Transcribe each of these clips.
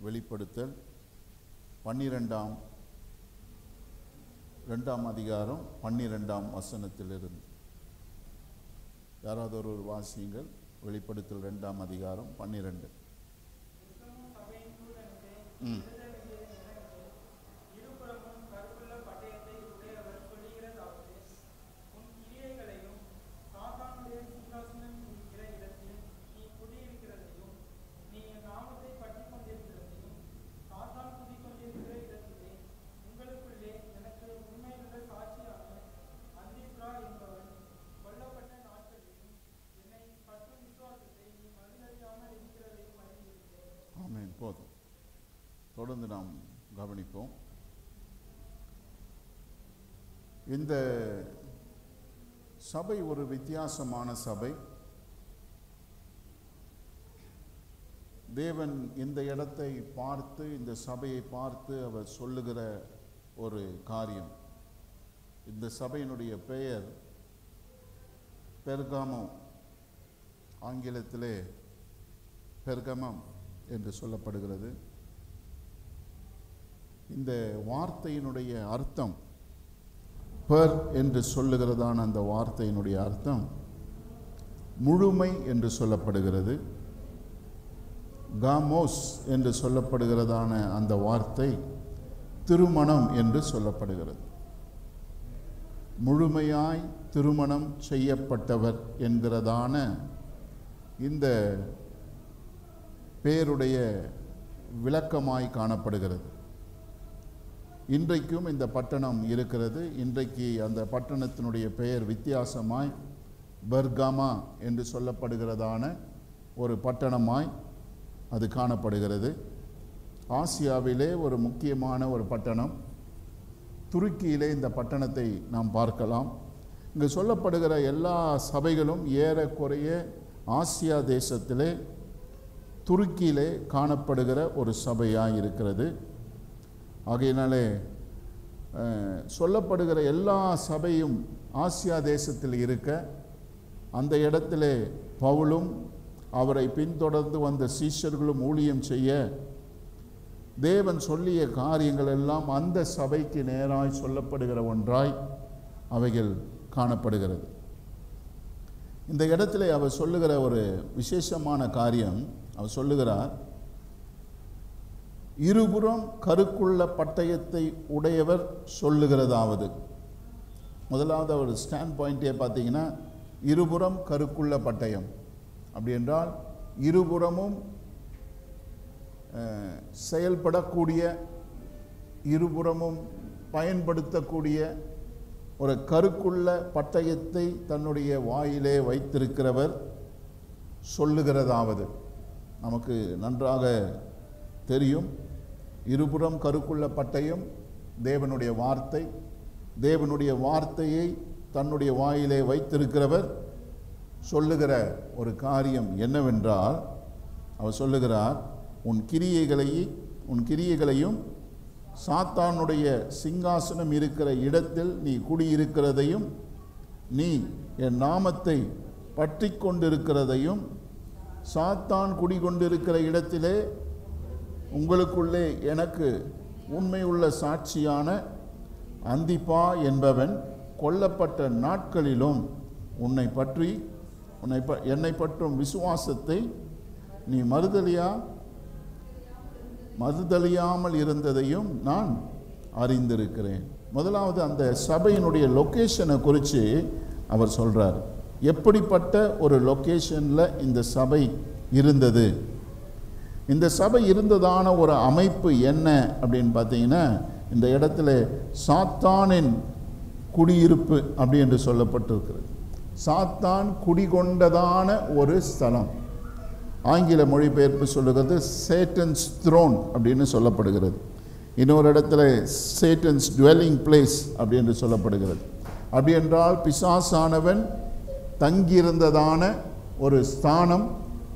வெளிப்படுத்தல் 2ஆம் அதிகாரம் 12ஆம் வசனத்திலிருந்து. யாராவது ஒரு வாசியுங்கள். வெளிப்படுத்தல் 2ஆம் அதிகாரம் 12. போதும். தொடர்ந்து நாம் கவனிப்போம். இந்த சபை ஒரு வித்தியாசமான சபை. தேவன் இந்த இடத்தை பார்த்து, இந்த சபையை பார்த்து அவர் சொல்லுகிற ஒரு காரியம். இந்த சபையினுடைய பெயர் பெர்காமோ, ஆங்கிலத்திலே பெர்கமம் என்று சொல்லப்படுகிறது. இந்த வார்த்தையினுடைய அர்த்தம், பெர் என்று சொல்லுகிறதான அந்த வார்த்தையினுடைய அர்த்தம் முழுமை என்று சொல்லப்படுகிறது. காமோஸ் என்று சொல்லப்படுகிறதான அந்த வார்த்தை திருமணம் என்று சொல்லப்படுகிறது. முழுமையாய் திருமணம் செய்யப்பட்டவர் என்கிறதான இந்த பெயருடைய விளக்கமாய் காணப்படுகிறது. இன்றைக்கும் இந்த பட்டணம் இருக்கிறது. இன்றைக்கு அந்த பட்டணத்தினுடைய பெயர் வித்தியாசமாய் பெர்காமா என்று சொல்லப்படுகிறதான ஒரு பட்டணமாய் அது காணப்படுகிறது. ஆசியாவிலே ஒரு முக்கியமான ஒரு பட்டணம். துருக்கியிலே இந்த பட்டணத்தை நாம் பார்க்கலாம். இங்கு சொல்லப்படுகிற எல்லா சபைகளும் ஏறக்குறைய ஆசியா தேசத்திலே துருக்கியிலே காணப்படுகிற ஒரு சபையாக இருக்கிறது. ஆகையினாலே சொல்லப்படுகிற எல்லா சபையும் ஆசியா தேசத்தில் இருக்க, அந்த இடத்திலே பவுலும் அவரை பின்தொடர்ந்து வந்த சீஷர்களும் ஊழியம் செய்ய தேவன் சொல்லிய காரியங்கள் எல்லாம் அந்த சபைக்கு நேராய் சொல்லப்படுகிற ஒன்றாய் அவைகள் காணப்படுகிறது. இந்த இடத்திலே அவர் சொல்லுகிற ஒரு விசேஷமான காரியம், அவர் சொல்லுகிறார், இருபுறம் கருக்குள்ள பட்டயத்தை உடையவர் சொல்லுகிறதாவது. முதலாவது அவர் ஸ்டாண்ட் பாயிண்டே பார்த்தீங்கன்னா, இருபுறம் கருக்குள்ள பட்டயம். அப்படி என்றால் இருபுறமும் செயல்படக்கூடிய, இருபுறமும் பயன்படுத்தக்கூடிய ஒரு கருக்குள்ள பட்டயத்தை தன்னுடைய வாயிலே வைத்திருக்கிறவர் சொல்லுகிறதாவது. நமக்கு நன்றாக தெரியும், இருபுறம் கருக்குள்ள பட்டயம் தேவனுடைய வார்த்தை. தேவனுடைய வார்த்தையை தன்னுடைய வாயிலே வைத்திருக்கிறவர் சொல்லுகிற ஒரு காரியம் என்னவென்றால், அவர் சொல்லுகிறார், உன் கிரியைகளையும் சாத்தானுடைய சிங்காசனம் இருக்கிற இடத்தில் நீ குடியிருக்கிறதையும், நீ என் நாமத்தை பற்றி கொண்டிருக்கிறதையும், சாத்தான் குடிகொண்டிருக்கிற இடத்திலே உங்களுக்குள்ளே எனக்கு உண்மையுள்ள சாட்சியான அந்திப்பா என்பவன் கொல்லப்பட்ட நாட்களிலும் என்னை பற்றும் விசுவாசத்தை நீ மறுதலியாமல் இருந்ததையும் நான் அறிந்திருக்கிறேன். முதலாவது அந்த சபையினுடைய லொகேஷனை குறித்து அவர் சொல்றார். எப்படிப்பட்ட ஒரு லொகேஷனில் இந்த சபை இருந்தது, இந்த சபை இருந்ததான ஒரு அமைப்பு என்ன அப்படின்னு பார்த்தீங்கன்னா, இந்த இடத்துல சாத்தானின் குடியிருப்பு அப்படி என்று சொல்லப்பட்டிருக்கிறது. சாத்தான் குடிகொண்டதான ஒரு ஸ்தலம். ஆங்கில மொழிபெயர்ப்பு சொல்லுகிறது சேட்டன்ஸ் த்ரோன் அப்படின்னு சொல்லப்படுகிறது. இன்னொரு இடத்துல சேட்டன்ஸ் டுவெல்லிங் பிளேஸ் அப்படி என்று சொல்லப்படுகிறது. அப்படி என்றால் பிசாசானவன் தங்கியிருந்ததான ஒரு ஸ்தானம்,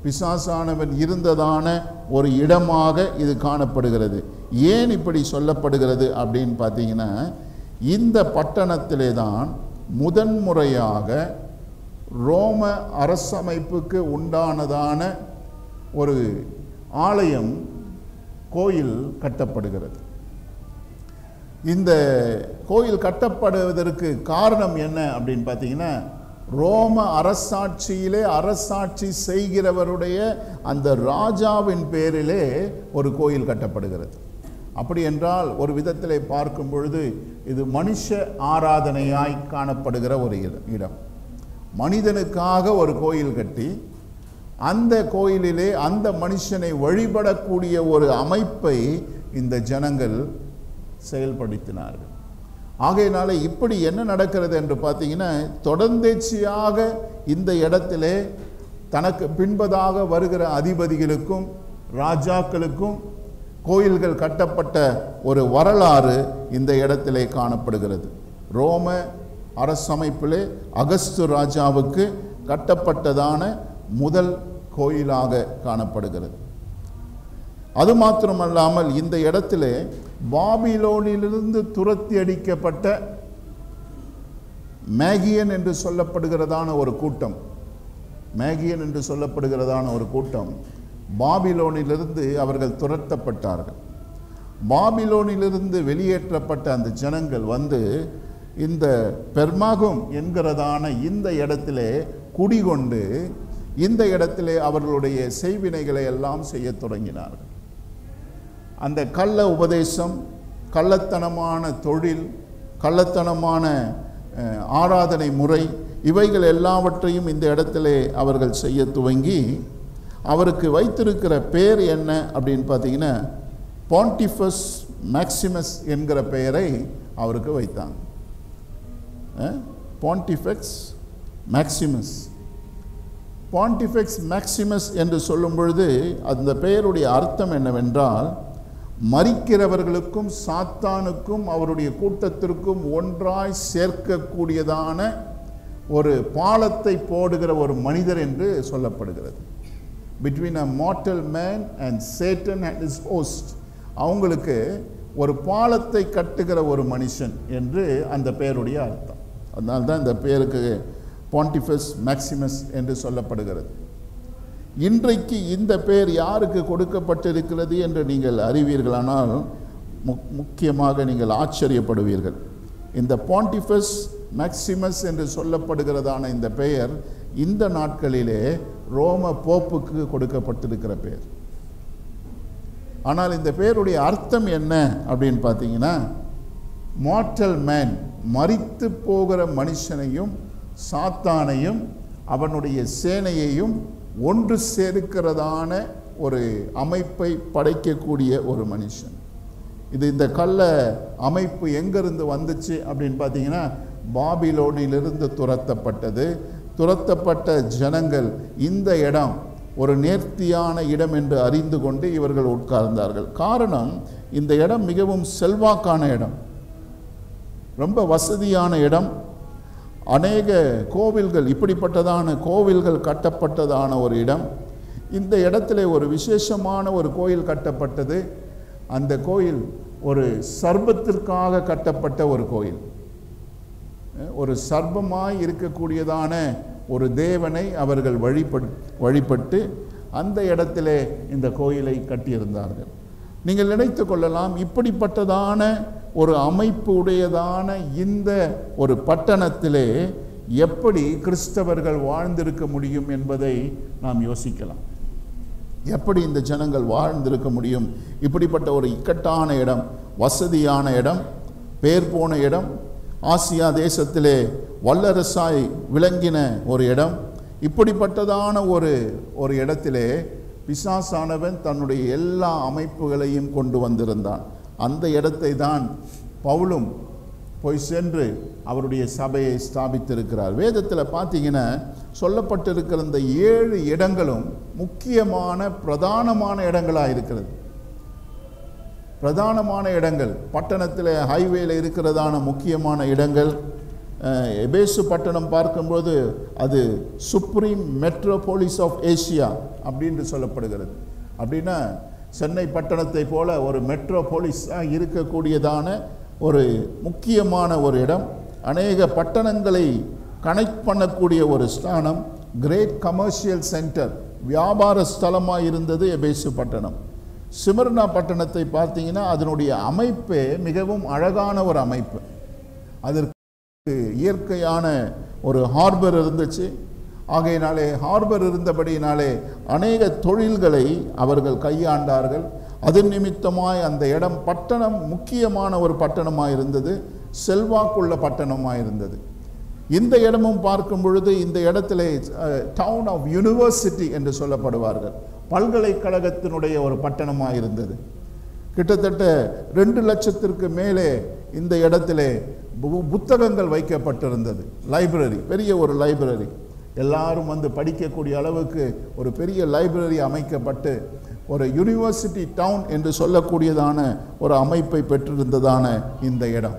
பிசாசானவன் இருந்ததான ஒரு இடமாக இது காணப்படுகிறது. ஏன் இப்படி சொல்லப்படுகிறது அப்படின்னு பார்த்தீங்கன்னா, இந்த பட்டணத்திலே தான் முதன்முறையாக ரோம அரசமைப்புக்கு உண்டானதான ஒரு ஆலயம் கோயில் கட்டப்படுகிறது. இந்த கோயில் கட்டப்படுவதற்கு காரணம் என்ன அப்படின்னு பார்த்தீங்கன்னா, ரோம அரசாட்சியிலே அரசாட்சி செய்கிறவருடைய அந்த ராஜாவின் பேரிலே ஒரு கோயில் கட்டப்படுகிறது. அப்படி என்றால் ஒரு விதத்திலே பார்க்கும் பொழுது இது மனுஷ ஆராதனையாய் காணப்படுகிற ஒரு இடம். மனிதனுக்காக ஒரு கோயில் கட்டி அந்த கோயிலிலே அந்த மனுஷனை வழிபடக்கூடிய ஒரு அமைப்பை இந்த ஜனங்கள் செயல்படுத்தினார்கள். ஆகையினால இப்படி என்ன நடக்கிறது என்று பார்த்தீங்கன்னா, தொடர்ந்தேர்ச்சியாக இந்த இடத்திலே தனக்கு பின்பதாக வருகிற அதிபதிகளுக்கும் ராஜாக்களுக்கும் கோயில்கள் கட்டப்பட்ட ஒரு வரலாறு இந்த இடத்திலே காணப்படுகிறது. ரோம அரசமைப்பிலே அகஸ்து ராஜாவுக்கு கட்டப்பட்டதான முதல் கோயிலாக காணப்படுகிறது. அது மாத்திரமல்லாமல் இந்த இடத்திலே பாபிலோனிலிருந்து துரத்தி அடிக்கப்பட்ட மேகியன் என்று சொல்லப்படுகிறதான ஒரு கூட்டம் பாபிலோனிலிருந்து அவர்கள் துரத்தப்பட்டார்கள். பாபிலோனிலிருந்து வெளியேற்றப்பட்ட அந்த ஜனங்கள் வந்து இந்த பெர்மாகும் என்கிறதான இந்த இடத்திலே குடிகொண்டு இந்த இடத்திலே அவர்களுடைய செய்வினைகளை எல்லாம் செய்ய தொடங்கினார்கள். அந்த கள்ள உபதேசம், கள்ளத்தனமான தொழில், கள்ளத்தனமான ஆராதனை முறை, இவைகள் எல்லாவற்றையும் இந்த இடத்திலே அவர்கள் செய்ய துவங்கி அவருக்கு வைத்திருக்கிற பேர் என்ன அப்படின்னு பார்த்தீங்கன்னா, பாண்டிஃபஸ் மேக்சிமஸ் என்கிற பெயரை அவருக்கு வைத்தாங்க. பாண்டிஃபெக்ஸ் மேக்சிமஸ் என்று சொல்லும் பொழுது அந்த பெயருடைய அர்த்தம் என்னவென்றால், மரிக்கிறவர்களுக்கும் சாத்தானுக்கும் அவருடைய கூட்டத்திற்கும் ஒன்றாய் சேர்க்கக்கூடியதான ஒரு பாலத்தை போடுகிற ஒரு மனிதர் என்று சொல்லப்படுகிறது. Between a mortal man and Satan and his host, அவங்களுக்கு ஒரு பாலத்தை கட்டுகிற ஒரு மனுஷன் என்று அந்த பெயருடைய அர்த்தம். அதனால்தான் இந்த பெயருக்கு பாண்டிஃபஸ் மேக்சிமஸ் என்று சொல்லப்படுகிறது. இன்றைக்கு இந்த பெயர் யாருக்கு கொடுக்கப்பட்டிருக்கிறது என்று நீங்கள் அறிவீர்களானால் முக்கியமாக நீங்கள் ஆச்சரியப்படுவீர்கள். இந்த பாண்டிஃபஸ் மேக்சிமஸ் என்று சொல்லப்படுகிறதான இந்த பெயர் இந்த நாட்களிலே ரோம போப்புக்கு கொடுக்கப்பட்டிருக்கிற பெயர். ஆனால் இந்த பெயருடைய அர்த்தம் என்ன அப்படின்னு பார்த்தீங்கன்னா, மார்டல் மேன், மரித்து போகிற மனுஷனையும் சாத்தானையும் அவனுடைய சேனையையும் ஒன்று சேர்க்கிறதான ஒரு அமைப்பை படைக்கக்கூடிய ஒரு மனுஷன். இது இந்த கள்ள அமைப்பு எங்கிருந்து வந்துச்சு அப்படின்னு பார்த்தீங்கன்னா, பாபிலோனிலிருந்து துரத்தப்பட்ட ஜனங்கள் இந்த இடம் ஒரு நேர்த்தியான இடம் என்று அறிந்து கொண்டு இவர்கள் உட்கார்ந்தார்கள். காரணம், இந்த இடம் மிகவும் செல்வாக்கான இடம், ரொம்ப வசதியான இடம். அநேக கோவில்கள், இப்படிப்பட்டதான கோவில்கள் கட்டப்பட்டதான ஒரு இடம். இந்த இடத்துல ஒரு விசேஷமான ஒரு கோயில் கட்டப்பட்டது. அந்த கோயில் ஒரு சர்ப்பத்திற்காக கட்டப்பட்ட ஒரு கோயில். ஒரு சர்ப்பமாய் இருக்கக்கூடியதான ஒரு தேவனை அவர்கள் வழிபட்டு அந்த இடத்திலே இந்த கோயிலை கட்டியிருந்தார்கள். நீங்கள் நினைத்து கொள்ளலாம், இப்படிப்பட்டதான ஒரு அமைப்பு உடையதான இந்த ஒரு பட்டணத்திலே எப்படி கிறிஸ்தவர்கள் வாழ்ந்திருக்க முடியும் என்பதை நாம் யோசிக்கலாம். எப்படி இந்த ஜனங்கள் வாழ்ந்திருக்க முடியும்? இப்படிப்பட்ட ஒரு இக்கட்டான இடம், வசதியான இடம், பேர் போன இடம், ஆசியா தேசத்திலே வல்லரசாய் விளங்கின ஒரு இடம். இப்படிப்பட்டதான ஒரு இடத்திலே பிசாசானவன் தன்னுடைய எல்லா அமைப்புகளையும் கொண்டு வந்திருந்தான். அந்த இடத்தை தான் பவுலும் போய் சென்று அவருடைய சபையை ஸ்தாபித்திருக்கிறார். வேதத்தில் பார்த்தீங்கன்னா சொல்லப்பட்டிருக்கிற இந்த 7 இடங்களும் முக்கியமான பிரதானமான இடங்களாக இருக்கிறது. பிரதானமான இடங்கள், பட்டணத்தில் ஹைவேல இருக்கிறதான முக்கியமான இடங்கள். எபேசு பட்டணம் பார்க்கும்போது அது சுப்ரீம் மெட்ரோபோலிஸ் ஆஃப் ஏசியா அப்படின்னு சொல்லப்படுகிறது. அப்படின்னா சென்னை பட்டணத்தை போல ஒரு மெட்ரோபோலிஸாக இருக்கக்கூடியதான ஒரு முக்கியமான ஒரு இடம். அநேக பட்டணங்களை கனெக்ட் பண்ணக்கூடிய ஒரு ஸ்தானம், கிரேட் கமர்ஷியல் சென்டர், வியாபார ஸ்தலமாக இருந்தது எபேசு பட்டணம். சிமர்னா பட்டணத்தை பார்த்தீங்கன்னா அதனுடைய அமைப்பே மிகவும் அழகான ஒரு அமைப்பு. அதற்கு இயற்கையான ஒரு ஹார்பர் இருந்துச்சு. ஆகையினாலே ஹார்பர் இருந்தபடியினாலே அநேக தொழில்களை அவர்கள் கையாண்டார்கள். அது நிமித்தமாய் அந்த இடம் பட்டணம் முக்கியமான ஒரு பட்டணமாக இருந்தது, செல்வாக்குள்ள பட்டணமாக இருந்தது. இந்த இடமும் பார்க்கும் பொழுது இந்த இடத்திலே டவுன் ஆஃப் யூனிவர்சிட்டி என்று சொல்லப்படுவார்கள், பல்கலைக்கழகத்தினுடைய ஒரு பட்டணமாக இருந்தது. கிட்டத்தட்ட 2 லட்சத்திற்கு மேலே இந்த இடத்திலே புத்தகங்கள் வைக்கப்பட்டிருந்தது. லைப்ரரி, பெரிய ஒரு லைப்ரரி, எல்லாரும் வந்து படிக்கக்கூடிய அளவுக்கு ஒரு பெரிய லைப்ரரி அமைக்கப்பட்டு ஒரு யூனிவர்சிட்டி டவுன் என்று சொல்லக்கூடியதான ஒரு அமைப்பை பெற்றிருந்ததான இந்த இடம்.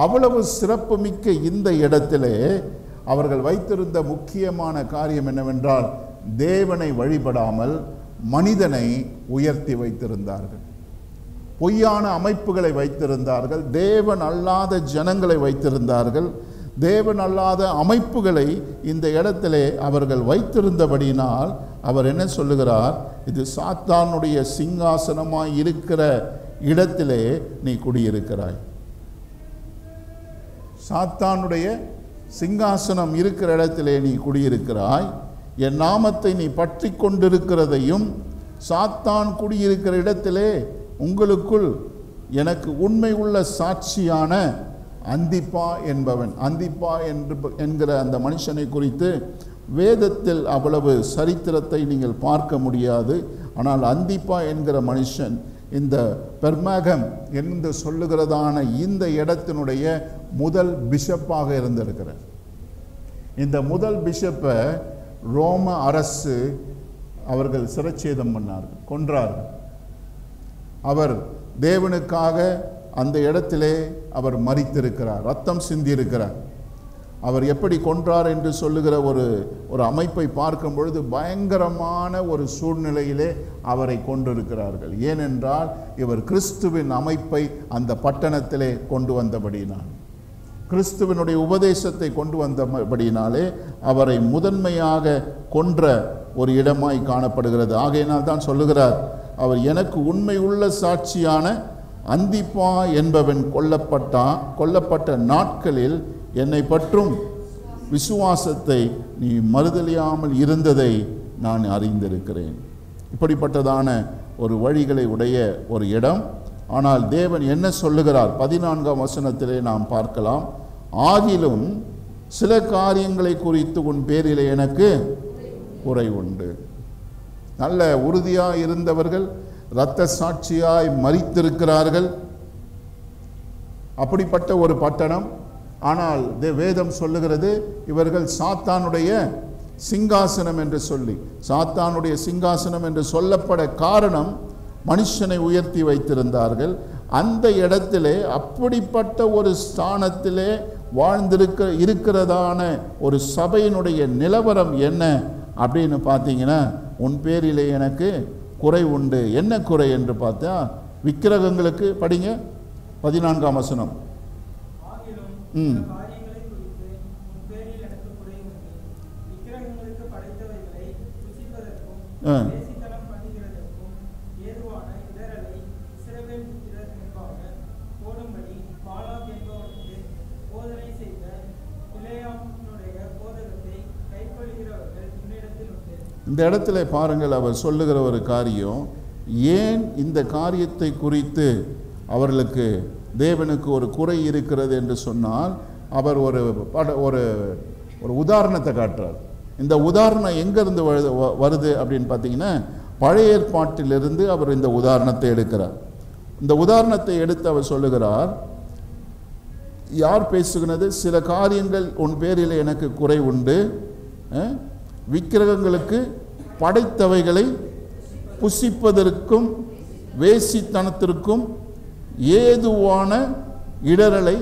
அவ்வளவு சிறப்புமிக்க இந்த இடத்திலே அவர்கள் வைத்திருந்த முக்கியமான காரியம் என்னவென்றால், தேவனை வழிபடாமல் மனிதனை உயர்த்தி வைத்திருந்தார்கள். பொய்யான அமைப்புகளை வைத்திருந்தார்கள், தேவன் அல்லாத ஜனங்களை வைத்திருந்தார்கள். தேவன் அல்லாத அமைப்புகளை இந்த இடத்திலே அவர்கள் வைத்திருந்தபடியினால் அவர் என்ன சொல்லுகிறார், இது சாத்தானுடைய சிங்காசனமாய் இருக்கிற இடத்திலே நீ குடியிருக்கிறாய். சாத்தானுடைய சிங்காசனம் இருக்கிற இடத்திலே நீ குடியிருக்கிறாய். என் நாமத்தை நீ பற்றி கொண்டிருக்கிறதையும், சாத்தான் குடியிருக்கிற இடத்திலே உங்களுக்குள் எனக்கு உண்மை உள்ள சாட்சியான அந்திப்பா என்பவன், அந்திப்பா என்கிற அந்த மனுஷனை குறித்து வேதத்தில் அவ்வளவு சரித்திரத்தை நீங்கள் பார்க்க முடியாது. ஆனால் அந்திப்பா என்கிற மனுஷன் இந்த பெர்மகம் என்று சொல்லுகிறதான இந்த இடத்தினுடைய முதல் பிஷப்பாக இருந்திருக்கிறார். இந்த முதல் பிஷப்பை ரோம அரசு அவர்கள் சிரச்சேதம் பண்ணார்கள், கொன்றார்கள். அவர் தேவனுக்காக அந்த இடத்திலே அவர் மரித்திருக்கிறார், ரத்தம் சிந்தியிருக்கிறார். அவர் எப்படி கொன்றார் என்று சொல்லுகிற ஒரு அமைப்பை பார்க்கும் பொழுது பயங்கரமான ஒரு சூழ்நிலையிலே அவரை கொண்டிருக்கிறார்கள். ஏனென்றால் இவர் கிறிஸ்துவின் அமைப்பை அந்த பட்டணத்திலே கொண்டு வந்தபடியினால், கிறிஸ்துவனுடைய உபதேசத்தை கொண்டு வந்தபடியினாலே அவரை முதன்மையாக கொன்ற ஒரு இடமாய் காணப்படுகிறது. ஆகையினால் தான் சொல்லுகிறார், அவர் எனக்கு உண்மை உள்ள சாட்சியான அந்திப்பா என்பவன் கொல்லப்பட்ட நாட்களில் என்னை பற்றும் விசுவாசத்தை நீ மறுதலியாமல் இருந்ததை நான் அறிந்திருக்கிறேன். இப்படிப்பட்டதான ஒரு வழிகளை உடைய ஒரு இடம். ஆனால் தேவன் என்ன சொல்லுகிறார், 14ஆம் வசனத்திலே நாம் பார்க்கலாம். ஆகிலும் சில காரியங்களை குறித்து உன் பேரிலே எனக்கு குறை உண்டு. நல்ல உறுதியாய் இருந்தவர்கள் இரத்த சாட்சியாய் மரித்திருக்கிறார்கள். அப்படிப்பட்ட ஒரு பட்டணம். ஆனால் வேதம் சொல்லுகிறது, இவர்கள் சாத்தானுடைய சிங்காசனம் என்று சொல்லி, சாத்தானுடைய சிங்காசனம் என்று சொல்லப்பட காரணம் மனுஷனை உயர்த்தி வைத்திருந்தார்கள். அந்த இடத்திலே அப்படிப்பட்ட ஒரு ஸ்தானத்திலே இருக்கிறதான ஒரு சபையினுடைய நிலவரம் என்ன அப்படின்னு பார்த்தீங்கன்னா, உன் பேரிலே எனக்கு குறை உண்டு. என்ன குறை என்று பார்த்தா, விக்கிரகங்களுக்கு படிங்க 14ஆம் வசனம். இந்த இடத்துல பாருங்கள், அவர் சொல்லுகிற ஒரு காரியம். ஏன் இந்த காரியத்தை குறித்து அவர்களுக்கு தேவனுக்கு ஒரு குறை இருக்கிறது என்று சொன்னால், அவர் ஒரு ஒரு உதாரணத்தை காட்டுறார். இந்த உதாரணம் எங்கேருந்து வருது அப்படின்னு பார்த்தீங்கன்னா, பழைய ஏற்பாட்டிலிருந்து அவர் இந்த உதாரணத்தை எடுக்கிறார். இந்த உதாரணத்தை எடுத்து அவர் சொல்லுகிறார், யார் பேசுகிறது, சில காரியங்கள் உன் பேரில் எனக்கு குறை உண்டு. விக்கிரகங்களுக்கு படைத்தவைகளை புசிப்பதற்கும் வேசித்தனத்திற்கும் ஏதுவான இடரலை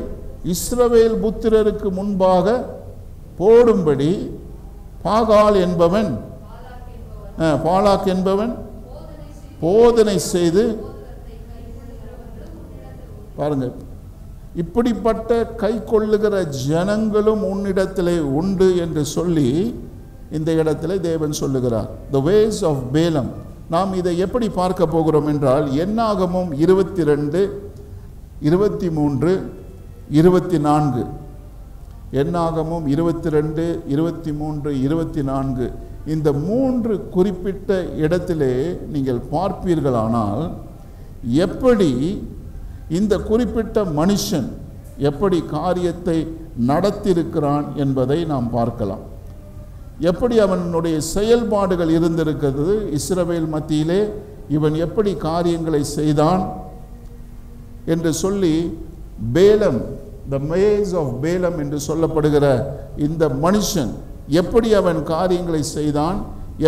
இஸ்ரவேல் புத்திரருக்கு முன்பாக போடும்படி பாகால் என்பவன் போதனை செய்து, பாருங்க, இப்படிப்பட்ட கை கொள்ளுகிற ஜனங்களும் உன்னிடத்திலே உண்டு என்று சொல்லி இந்த இடத்திலே தேவன் சொல்லுகிறார். The ways of Balaam, நாம் இதை எப்படி பார்க்க போகிறோம் என்றால், என்னாகமம் 22, 23, 24, என்னாகமம் 22, 23, 24 இந்த 3 குறிப்பிட்ட இடத்திலே நீங்கள் பார்ப்பீர்களானால், எப்படி இந்த குறிப்பிட்ட மனுஷன் எப்படி காரியத்தை நடத்தியிருக்கிறான் என்பதை நாம் பார்க்கலாம். எப்படி அவனுடைய செயல்பாடுகள் இருந்திருக்கிறது, இஸ்ரவேல் மத்தியிலே இவன் எப்படி காரியங்களை செய்தான் என்று சொல்லி, பேலம், த மேஸ் ஆஃப் பேலம் என்று சொல்லப்படுகிற இந்த மனுஷன் எப்படி அவன் காரியங்களை செய்தான்,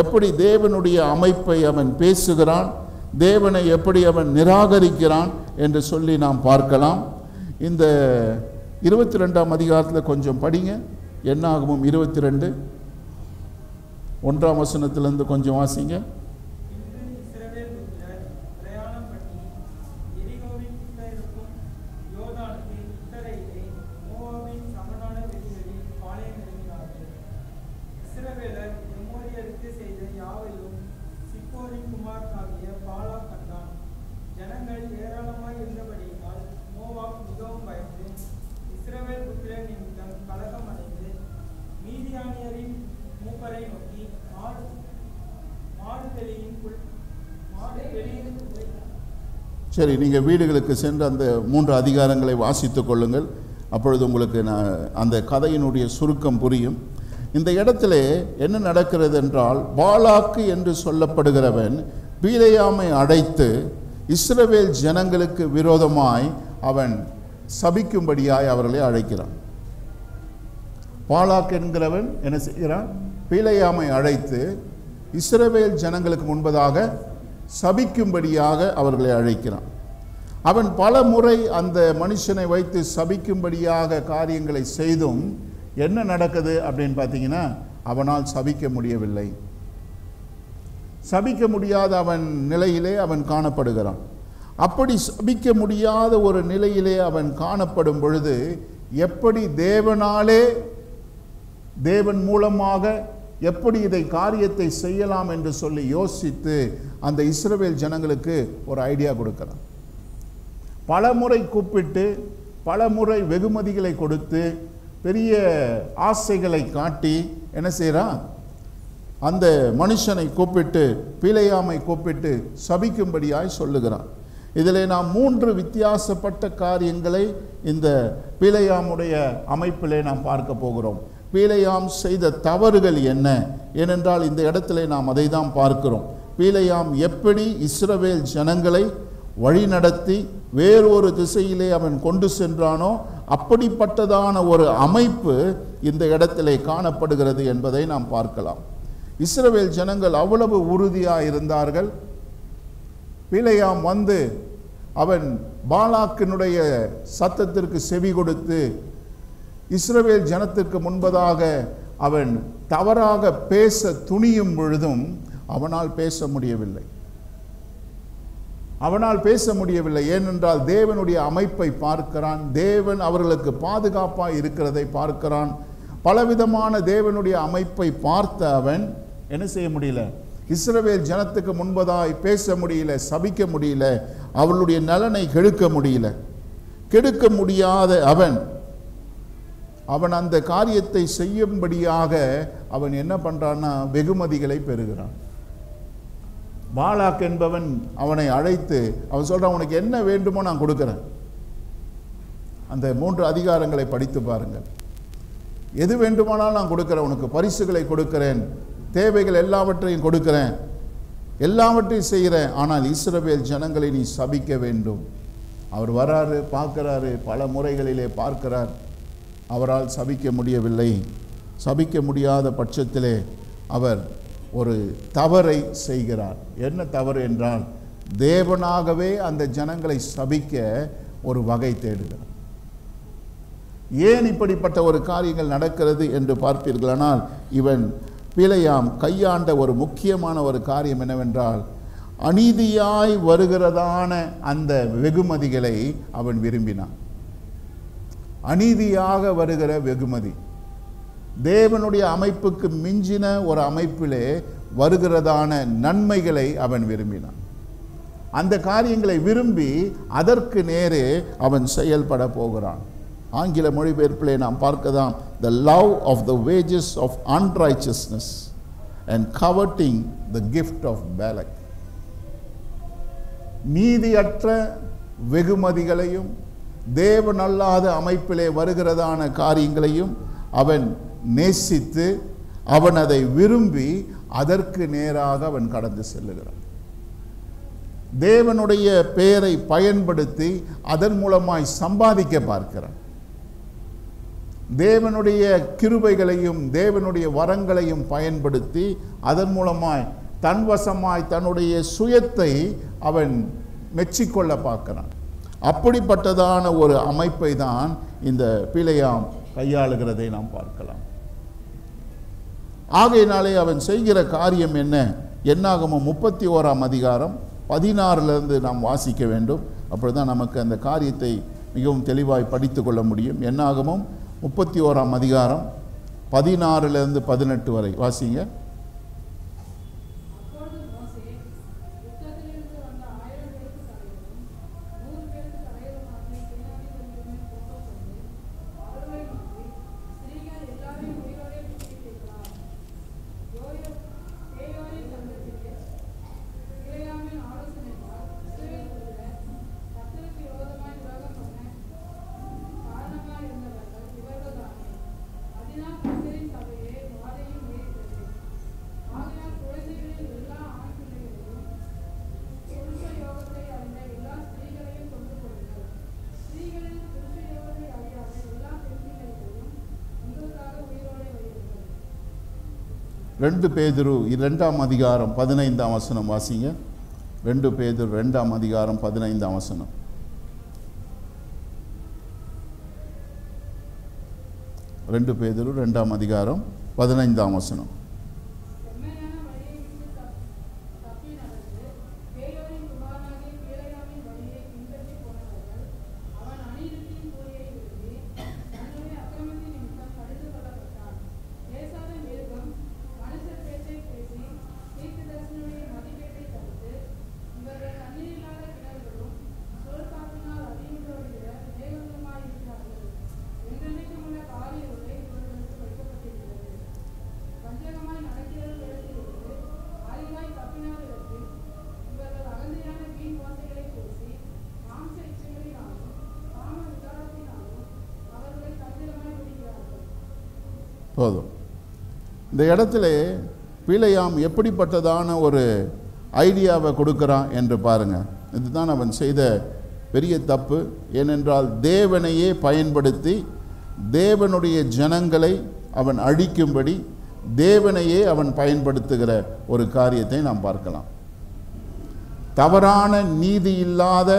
எப்படி தேவனுடைய அமைப்பை அவன் பேசுகிறான், தேவனை எப்படி அவன் நிராகரிக்கிறான் என்று சொல்லி நாம் பார்க்கலாம். இந்த 22ஆம் அதிகாரத்தில் கொஞ்சம் படிங்க. என்னாகமம் 22 1ஆம் வசனத்திலிருந்து கொஞ்சம் வாசிங்க. சரி, நீங்கள் வீடுகளுக்கு சென்று அந்த 3 அதிகாரங்களை வாசித்து கொள்ளுங்கள். அப்பொழுது உங்களுக்கு அந்த கதையினுடைய சுருக்கம் புரியும். இந்த இடத்துல என்ன நடக்கிறது என்றால், பாலாக்கு என்று சொல்லப்படுகிறவன் பீலேயாமை அழைத்து இஸ்ரவேல் ஜனங்களுக்கு விரோதமாய் அவன் சபிக்கும்படியாய் அவர்களை அழைக்கிறான். பாலாக்கு என்கிறவன் என்ன செய்கிறான்? பீலேயாமை அழைத்து இஸ்ரவேல் ஜனங்களுக்கு முன்பதாக சபிக்கும்படியாக அவர்களை அழைக்கிறான். அவன் பல முறை அந்த மனுஷனை வைத்து சபிக்கும்படியாக காரியங்களை செய்தும் என்ன நடக்குது அப்படின்னு பார்த்தீங்கன்னா, அவனால் சபிக்க முடியவில்லை. சபிக்க முடியாத அவன் நிலையிலே அவன் காணப்படுகிறான். அப்படி சபிக்க முடியாத ஒரு நிலையிலே அவன் காணப்படும் பொழுது, எப்படி தேவன் மூலமாக எப்படி இதை காரியத்தை செய்யலாம் என்று சொல்லி யோசித்து அந்த இஸ்ரவேல் ஜனங்களுக்கு ஒரு ஐடியா கொடுக்கிறான். பல முறை கூப்பிட்டு, பல முறை வெகுமதிகளை கொடுத்து, பெரிய ஆசைகளை காட்டி என்ன செய்கிறான்? அந்த மனுஷனை கூப்பிட்டு, பீலேயாமை கூப்பிட்டு சபிக்கும்படியாய் சொல்லுகிறான். இதில் நாம் 3 வித்தியாசப்பட்ட காரியங்களை இந்த பீலேயாமுடைய அமைப்பிலே நாம் பார்க்க போகிறோம். பீலேயாம் செய்த தவறுகள் என்ன? ஏனென்றால் இந்த இடத்துல நாம் அதை தான் பார்க்கிறோம். பீலேயாம் எப்படி இஸ்ரவேல் ஜனங்களை வழிநடத்தி வேறொரு திசையிலே அவன் கொண்டு சென்றானோ, அப்படிப்பட்டதான ஒரு அமைப்பு இந்த இடத்திலே காணப்படுகிறது என்பதை நாம் பார்க்கலாம். இஸ்ரவேல் ஜனங்கள் அவ்வளவு உறுதியாக இருந்தார்கள். பீலேயாம் வந்து அவன் பாலாக்கினுடைய சத்தத்திற்கு செவி கொடுத்து இஸ்ரவேல் ஜனத்திற்கு முன்பதாக அவன் தவறாக பேச துணியும் பொழுதும் அவனால் பேச முடியவில்லை. ஏனென்றால் தேவனுடைய அமைப்பை பார்க்கிறான். தேவன் அவர்களுக்கு பாதுகாப்பாக இருக்கிறதை பார்க்கிறான். பலவிதமான தேவனுடைய அமைப்பை பார்த்த அவன் என்ன செய்ய முடியல? இஸ்ரவேல் ஜனத்துக்கு முன்பதாய் பேச முடியல, சபிக்க முடியல, அவளுடைய நலனை கெடுக்க முடியாத அவன் அந்த காரியத்தை செய்யும்படியாக அவன் என்ன பண்றான்னா, வெகுமதிகளை பெறுகிறான். பாலாக் என்பவன் அவனை அழைத்து அவன் சொல்றான், உனக்கு என்ன வேண்டுமோ நான் கொடுக்கிறேன். அந்த 3 அதிகாரங்களை படித்து பாருங்கள். எது வேண்டுமானாலும் நான் கொடுக்கிறேன், உனக்கு பரிசுகளை கொடுக்கிறேன், தேவைகள் எல்லாவற்றையும் கொடுக்கிறேன், எல்லாவற்றையும் செய்கிறேன், ஆனால் இஸ்ரவேல் ஜனங்களை நீ சபிக்க வேண்டும். அவர் வராரு, பார்க்கிறாரு, பல முறைகளிலே பார்க்கிறார். அவரால் சபிக்க முடியவில்லை. சபிக்க முடியாத பட்சத்திலே அவர் ஒரு தவறை செய்கிறார். என்ன தவறு என்றால், தேவனாகவே அந்த ஜனங்களை சபிக்க ஒரு வகை தேடுகிறார். ஏன் இப்படிப்பட்ட ஒரு காரியங்கள் நடக்கிறது என்று பார்ப்பீர்களானால், இவன் பீலேயாம் கையாண்ட ஒரு முக்கியமான ஒரு காரியம் என்னவென்றால், அநீதியாய் வருகிறதான அந்த வெகுமதிகளை அவன் விரும்பினான். அநீதியாக வருகிற வெகுமதி, தேவனுடைய அமைப்புக்கு மிஞ்சின ஒரு அமைப்பிலே வருகிறதான நன்மைகளை அவன் விரும்பினான். அந்த காரியங்களை விரும்பி அதற்கு நேரே அவன் செயல்பட போகிறான். ஆங்கில மொழிபெயர்ப்பிலே நாம் பார்க்கலாம், the love of the wages of unrighteousness and coveting the gift of Balak. நீதியற்ற வெகுமதிகளையும் தேவனல்லாத அமைப்பிலே வருகிறதான காரியங்களையும் அவன் நேசித்து அவன் அதை விரும்பி அதற்கு நேராக அவன் கடந்து செல்லுகிறான். தேவனுடைய பெயரை பயன்படுத்தி அதன் மூலமாய் சம்பாதிக்க பார்க்கிறான். தேவனுடைய கிருபைகளையும் தேவனுடைய வரங்களையும் பயன்படுத்தி அதன் மூலமாய் தன்வசமாய் தன்னுடைய சுயத்தை அவன் மெச்சிக்கொள்ள பார்க்கிறான். அப்படிப்பட்டதான ஒரு அமைப்பை தான் இந்த பிலேயாம் கையாளுகிறதை நாம் பார்க்கலாம். ஆகையினாலே அவன் செய்கிற காரியம் என்ன? என்னாகமம் 31ஆம் அதிகாரம் 16 நாம் வாசிக்க வேண்டும். அப்பொழுதுதான் நமக்கு அந்த காரியத்தை மிகவும் தெளிவாய் படித்து கொள்ள முடியும். என்னாகமம் 31ஆம் அதிகாரம் 16 18 வரை வாசிங்க. ரெண்டு பேதுரு 2ஆம் அதிகாரம் 15ஆம் வசனம் வாசிங்க. 2 பேதுரு 2ஆம் அதிகாரம் 15ஆம் வசனம். 2 பேதுரு 2ஆம் அதிகாரம் 15ஆம் வசனம். போதும். இந்த இடத்துல பிலேயாம் எப்படிப்பட்டதான ஒரு ஐடியாவை கொடுக்குறான் என்று பாருங்க. இதுதான் அவன் செய்த பெரிய தப்பு. ஏனென்றால் தேவனையே பயன்படுத்தி தேவனுடைய ஜனங்களை அவன் அழிக்கும்படி தேவனையே அவன் பயன்படுத்துகிற ஒரு காரியத்தை நாம் பார்க்கலாம். தவறான நீதி இல்லாத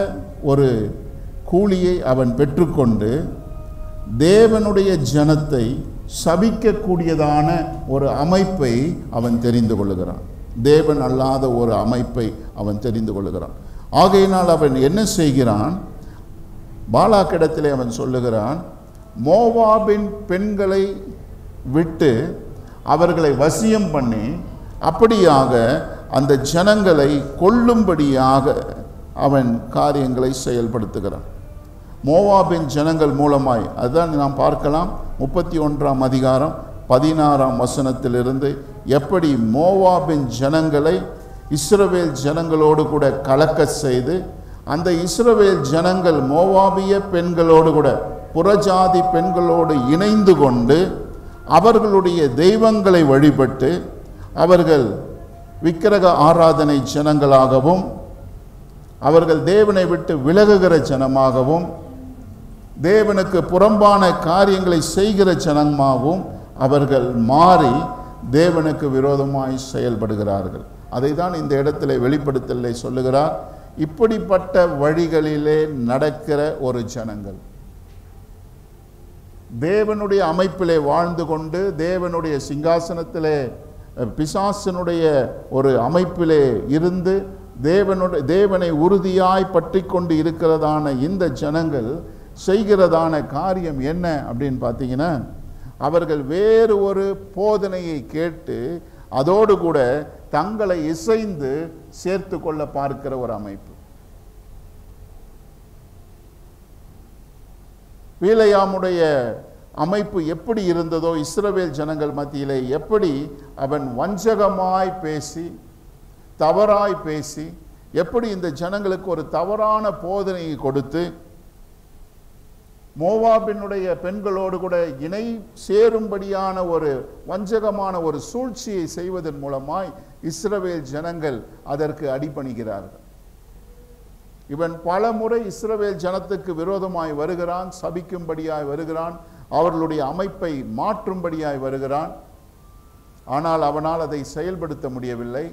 ஒரு கூலியை அவன் பெற்றுக்கொண்டு தேவனுடைய ஜனத்தை சபிக்கக்கூடியதான ஒரு அமைப்பை அவன் தெரிந்து கொள்ளுகிறான். தேவன் அல்லாத ஒரு அமைப்பை அவன் தெரிந்து கொள்ளுகிறான். ஆகையினால் அவன் என்ன செய்கிறான்? பாலாக்கிடத்திலே அவன் சொல்லுகிறான், மோவாபின் பெண்களை விட்டு அவர்களை வசியம் பண்ணி அப்படியாக அந்த ஜனங்களை கொல்லும்படியாக அவன் காரியங்களை செயல்படுத்துகிறான். மோவாபின் ஜனங்கள் மூலமாய், அதுதான் நாம் பார்க்கலாம் 31ஆம் அதிகாரம் 16ஆம் வசனத்திலிருந்து எப்படி மோவாபின் ஜனங்களை இஸ்ரவேல் ஜனங்களோடு கூட கலக்க செய்து அந்த இஸ்ரவேல் ஜனங்கள் மோவாபிய பெண்களோடு கூட புறஜாதி பெண்களோடு இணைந்து கொண்டு அவர்களுடைய தெய்வங்களை வழிபட்டு அவர்கள் விக்கிரக ஆராதனை ஜனங்களாகவும் அவர்கள் தேவனை விட்டு விலகுகிற ஜனமாகவும் தேவனுக்கு புறம்பான காரியங்களை செய்கிற ஜனமாகவும் அவர்கள் மாறி தேவனுக்கு விரோதமாய் செயல்படுகிறார்கள். அதை தான் இந்த இடத்துல வெளிப்படுத்தலை சொல்லுகிறார். இப்படிப்பட்ட வழிகளிலே நடக்கிற ஒரு ஜனங்கள் தேவனுடைய அமைப்பிலே வாழ்ந்து கொண்டு தேவனுடைய சிங்காசனத்திலே பிசாசனுடைய ஒரு அமைப்பிலே இருந்து தேவனை உறுதியாய் பற்றி கொண்டு இருக்கிறதான இந்த ஜனங்கள் செய்கிறதான காரியம் என்ன அப்படின்னு பார்த்தீங்கன்னா, அவர்கள் வேறு ஒரு போதனையை கேட்டு அதோடு கூட தங்களை இசைந்து சேர்த்து கொள்ள பார்க்கிற ஒரு அமைப்பு. பீலேயாமுடைய அமைப்பு எப்படி இருந்ததோ, இஸ்ரவேல் ஜனங்கள் மத்தியிலே எப்படி அவன் வஞ்சகமாய் பேசி தவறாய் பேசி எப்படி இந்த ஜனங்களுக்கு ஒரு தவறான போதனையை கொடுத்து மோவாபினுடைய பெண்களோடு கூட இணை சேரும்படியான ஒரு வஞ்சகமான ஒரு சூழ்ச்சியை செய்வதன் மூலமாய் இஸ்ரவேல் ஜனங்கள் அதற்கு அடிபணிகிறார்கள். இவன் பல முறை இஸ்ரவேல் ஜனத்துக்கு விரோதமாய் வருகிறான், சபிக்கும்படியாய் வருகிறான், அவர்களுடைய அமைப்பை மாற்றும்படியாய் வருகிறான். ஆனால் அவனால் அதை செயல்படுத்த முடியவில்லை.